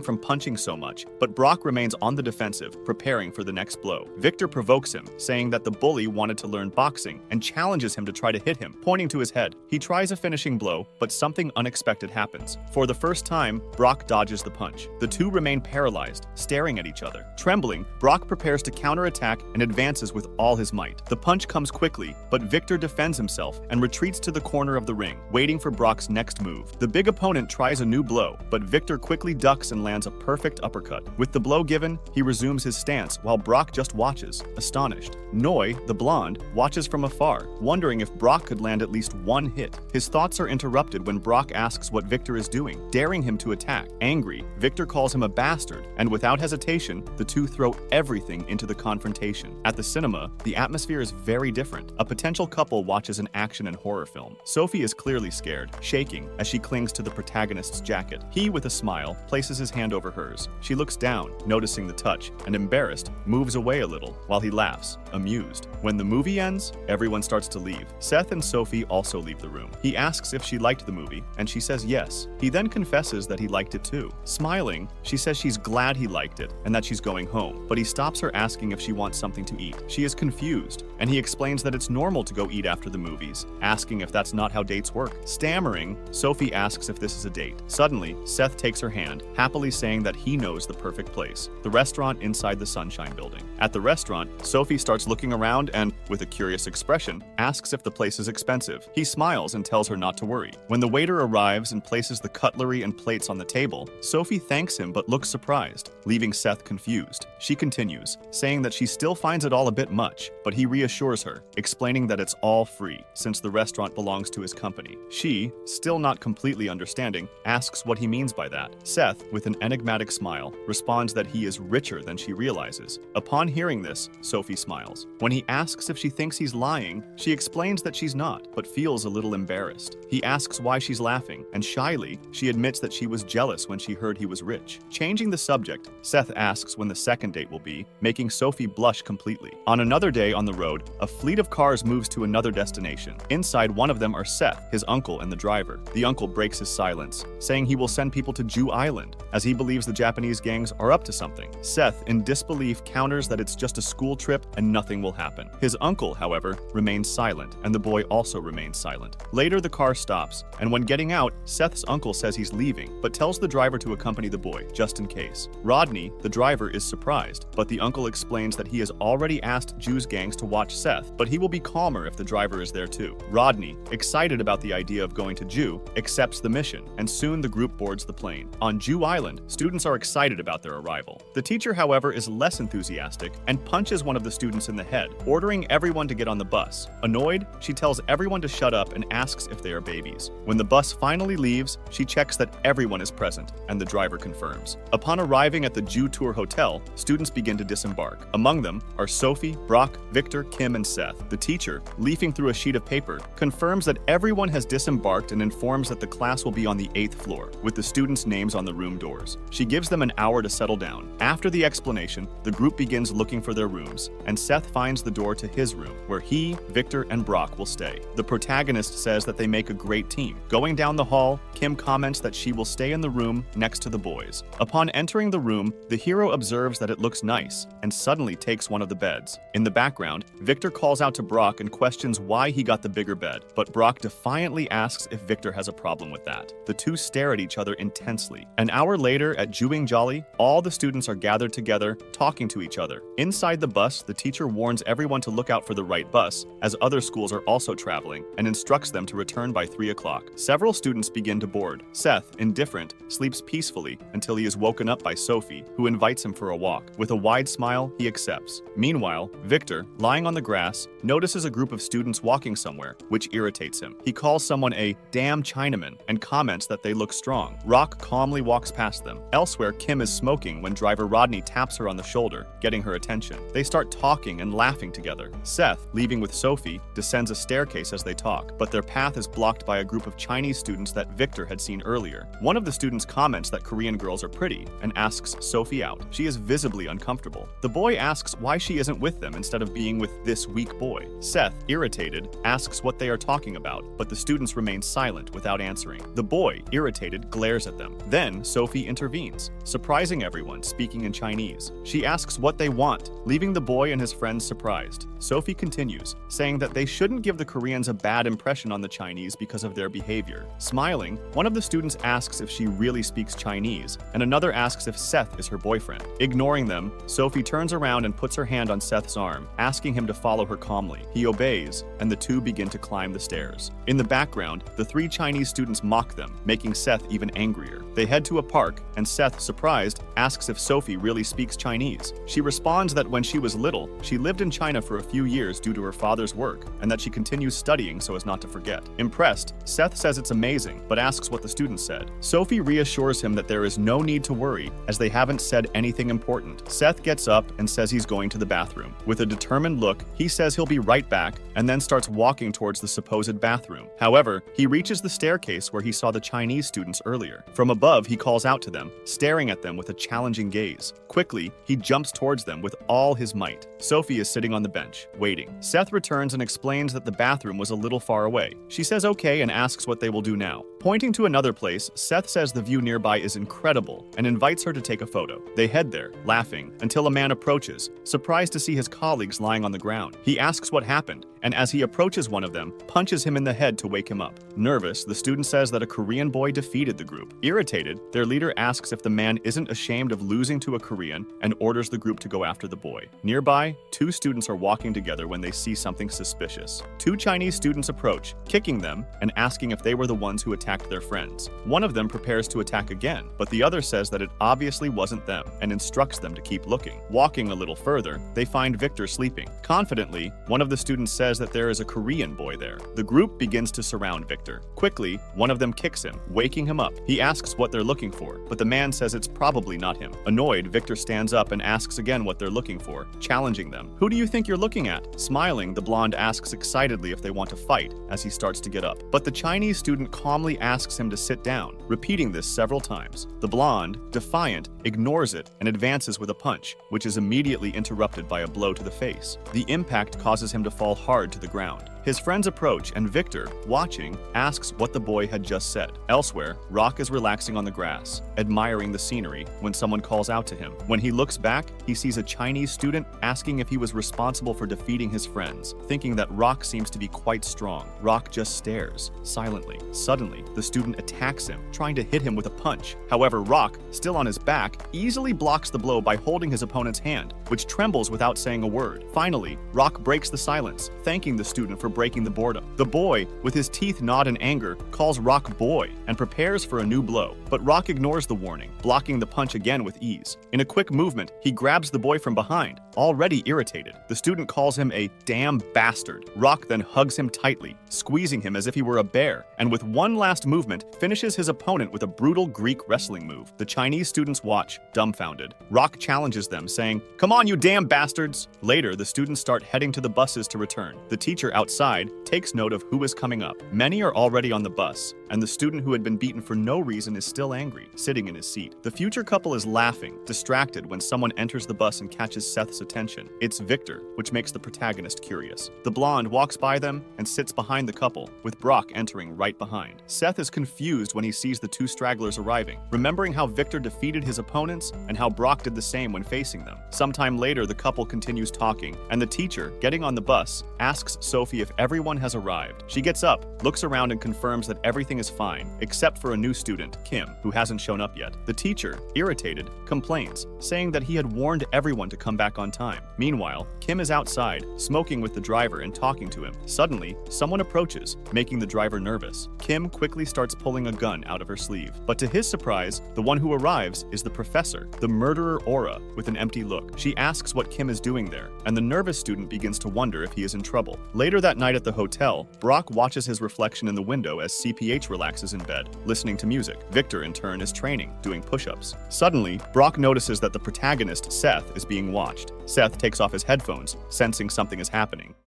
from punching so much, but Brock remains on the defensive, preparing for the next blow. Victor provokes him, saying that the bully wanted to learn boxing, and challenges him to try to hit him, pointing to his head. He tries a finishing blow, but something unexpected happens. For the first time, Brock dodges the punch. The two remain paralyzed, staring at each other. Trembling, Brock prepares to counterattack and advances with all his might. The punch comes quickly, but Victor defends himself and retreats to the corner of the ring, waiting for Brock's next move. The big opponent tries a new blow, but Victor quickly ducks and lands a perfect uppercut. With the blow given, he resumes his stance while Brock just watches, astonished. Noi, the blonde, watches from afar, wondering if Brock could land at least one hit. His thoughts are interrupted when Brock asks what Victor is doing, daring him to attack. Angry, Victor calls him a bastard, and without hesitation, the two throw everything into the confrontation. At the cinema, the atmosphere is very different. A potential couple watches an action and horror film. Sophie is clearly scared, shaking as she clings to the protagonist's jacket. He, with a smile, places his hand over hers. She looks down, noticing the touch, and embarrassed, moves away a little, while he laughs, amused. When the movie ends, everyone starts to leave. Seth and Sophie also leave the room. He asks if she liked the movie, and she says yes. He then confesses that he liked it too. Smiling, she says she's glad he liked it and that she's going home, but he stops her asking if she wants something to eat. She is confused, and he explains that it's normal to go eat after the movies, asking if that's not how dates work. Stammering, Sophie asks if this is a date. Suddenly, Seth takes her hand, happily saying that he knows the perfect place, the restaurant inside the Sunshine Building. At the restaurant, Sophie starts looking around and, with a curious expression, asks if the place is expensive. He smiles and tells her not to worry. When the waiter arrives and places the cutlery and plates on the table, Sophie thanks him but looks surprised, leaving Seth confused. She continues, saying that she still finds it all a bit much, but he reassures her, explaining that it's all free, since the restaurant belongs to his company. She, still not completely understanding, asks what he means by that. Seth, with an enigmatic smile, responds that he is richer than she realizes. Upon hearing this, Sophie smiles. When he asks if she thinks he's lying, she explains that she's not, but feels a little embarrassed. He asks why she's laughing, and shyly, she admits that she was jealous when she heard he was rich. Changing the subject, Seth asks when the second date will be, making Sophie blush completely. On another day on the road, a fleet of cars moves to another destination. Inside one of them are Seth, his uncle, and the driver. The uncle breaks his silence, saying he will send people to Jew Island, as he believes the Japanese gangs are up to something. Seth, in disbelief, counters that it's just a school trip and nothing will happen. His uncle, however, remains silent, and the boy also remains silent. Later, the car stops, and when getting out, Seth's uncle says he's leaving, but tells the driver to accompany the boy, just in case. Rodney, the driver, is surprised, but the uncle explains that he has already asked Jews gangs to watch Seth, but he will be calmer if the driver is there too. Rodney, excited about the idea of going to Jew, accepts the mission, and soon the group boards the plane. On Jew Island, students are excited about their arrival. The teacher, however, is less enthusiastic and punches one of the students in the head, ordering everyone to get on the bus. Annoyed, she tells everyone to shut up and asks if they are babies. When the bus finally leaves, she checks that everyone is present, and the driver confirms. Upon arriving at the Jew tour hotel, students begin to disembark. Among them are Sophie, Brock, Victor, Kim, and Seth. The teacher, leafing through a sheet of paper, confirms that everyone has disembarked and informs that the class will be on the 8th floor, with the students' names on the room doors. She gives them an hour to settle down. After the explanation, the group begins looking for their rooms, and Seth finds the door to his room, where he, Victor, and Brock will stay. The protagonist says that they make a great team. Going down the hall, Kim comments that she will stay in the room next to the boys. Upon entering the room, the hero observes that it looks nice, and suddenly takes one of the beds. In the background, Victor calls out to Brock and questions why he got the bigger bed, but Brock defiantly asks if Victor has a problem with that. The two stare at each other intensely. An hour later at Juing Jolly, all the students are gathered together, talking to each other. Inside the bus, the teacher warns everyone to look out for the right bus, as other schools are also traveling, and instructs them to return by 3 o'clock. Several students begin to board. Seth, indifferent, sleeps peacefully until he is woken up by Sophie, who invites him for a walk. With a wide smile, he accepts. Meanwhile, Victor, lying on the grass, notices a group of students walking somewhere, which irritates him. He calls someone a damn Chinaman and comments that they look strong. Rock calmly walks past them. Elsewhere, Kim is smoking when driver Rodney taps her on the shoulder, getting her attention. They start talking and laughing together. Seth, leaving with Sophie, descends a staircase as they talk, but their path is blocked by a group of Chinese students that Victor had seen earlier. One of the students comments that Korean girls are pretty and asks Sophie out. She is visibly uncomfortable. The boy asks why she isn't with them instead of being with this weak boy. Seth, irritated, asks what they are talking about, but the students remain silent without answering. The boy, irritated, glares at them. Then Sophie intervenes, surprising everyone, speaking in Chinese. She asks what they want, leaving the boy and his friends surprised. Sophie continues, saying that they shouldn't give the Koreans a bad impression on the Chinese because of their behavior. Smiling, one of the students asks if she really speaks Chinese, and another asks if Seth is her boyfriend. Ignoring them, Sophie turns around and puts her hand on Seth's arm, asking him to follow her calmly. He obeys, and the two begin to climb the stairs. In the background, the 3 Chinese students mock them, making Seth even angrier. They head to a park, and Seth, surprised, asks if Sophie really speaks Chinese. She responds that when she was little, she lived in China for a few years due to her father's work, and that she continues studying so as not to forget. Impressed, Seth says it's amazing, but asks what the students said. Sophie reassures him that there is no need to worry, as they haven't said anything important. Seth gets up and says he's going to the bathroom. With a determined look, he says he'll be right back, and then starts walking towards the supposed bathroom. However, he reaches the staircase where he saw the Chinese students earlier. From above, he calls out to them, staring at them with a challenging gaze. Quickly, he jumps towards them with all his might. Sophie is sitting on the bench, waiting. Seth returns and explains that the bathroom was a little far away. She says okay and asks what they will do now. Pointing to another place, Seth says the view nearby is incredible and invites her to take a photo. They head there, laughing, until a man approaches, surprised to see his colleagues lying on the ground. He asks what happened, and as he approaches one of them, punches him in the head to wake him up. Nervous, the student says that a Korean boy defeated the group. Irritated, their leader asks if the man isn't ashamed of losing to a Korean and orders the group to go after the boy. Nearby, 2 students are walking together when they see something suspicious. 2 Chinese students approach, kicking them and asking if they were the ones who attacked their friends. One of them prepares to attack again, but the other says that it obviously wasn't them and instructs them to keep looking. Walking a little further, they find Victor sleeping. Confidently, one of the students says that there is a Korean boy there. The group begins to surround Victor. Quickly, one of them kicks him, waking him up. He asks what they're looking for, but the man says it's probably not him. Annoyed, Victor stands up and asks again what they're looking for, challenging them. Who do you think you're looking at? Smiling, the blonde asks excitedly if they want to fight as he starts to get up. But the Chinese student calmly asks him to sit down, repeating this several times. The blonde, defiant, ignores it and advances with a punch, which is immediately interrupted by a blow to the face. The impact causes him to fall hard to the ground. His friends approach, and Victor, watching, asks what the boy had just said. Elsewhere, Rock is relaxing on the grass, admiring the scenery, when someone calls out to him. When he looks back, he sees a Chinese student asking if he was responsible for defeating his friends. Thinking that Rock seems to be quite strong, Rock just stares, silently. Suddenly, the student attacks him, trying to hit him with a punch. However, Rock, still on his back, easily blocks the blow by holding his opponent's hand, which trembles without saying a word. Finally, Rock breaks the silence, thanking the student for breaking the boredom. The boy, with his teeth gnawed in anger, calls Rock boy and prepares for a new blow. But Rock ignores the warning, blocking the punch again with ease. In a quick movement, he grabs the boy from behind, already irritated. The student calls him a damn bastard. Rock then hugs him tightly, squeezing him as if he were a bear, and with one last movement, finishes his opponent with a brutal Greek wrestling move. The Chinese students watch, dumbfounded. Rock challenges them, saying, "Come on, you damn bastards!" Later, the students start heading to the buses to return. The teacher outside takes note of who is coming up. Many are already on the bus, and the student who had been beaten for no reason is still angry, sitting in his seat. The future couple is laughing, distracted when someone enters the bus and catches Seth's attention. It's Victor, which makes the protagonist curious. The blonde walks by them and sits behind the couple, with Brock entering right behind. Seth is confused when he sees the two stragglers arriving, remembering how Victor defeated his opponents and how Brock did the same when facing them. Sometime later, the couple continues talking, and the teacher, getting on the bus, asks Sophie if everyone has arrived. She gets up, looks around and confirms that everything is fine, except for a new student, Kim, who hasn't shown up yet. The teacher, irritated, complains, saying that he had warned everyone to come back on time. Meanwhile, Kim is outside, smoking with the driver and talking to him. Suddenly, someone approaches, making the driver nervous. Kim quickly starts pulling a gun out of her sleeve. But to his surprise, the one who arrives is the professor, the murderer Aura, with an empty look. She asks what Kim is doing there, and the nervous student begins to wonder if he is in trouble. Later that night at the hotel, Brock watches his reflection in the window as CPH relaxes in bed, listening to music. Victor, in turn, is training, doing push-ups. Suddenly, Brock notices that the protagonist, Seth, is being watched. Seth takes off his headphones, sensing something is happening.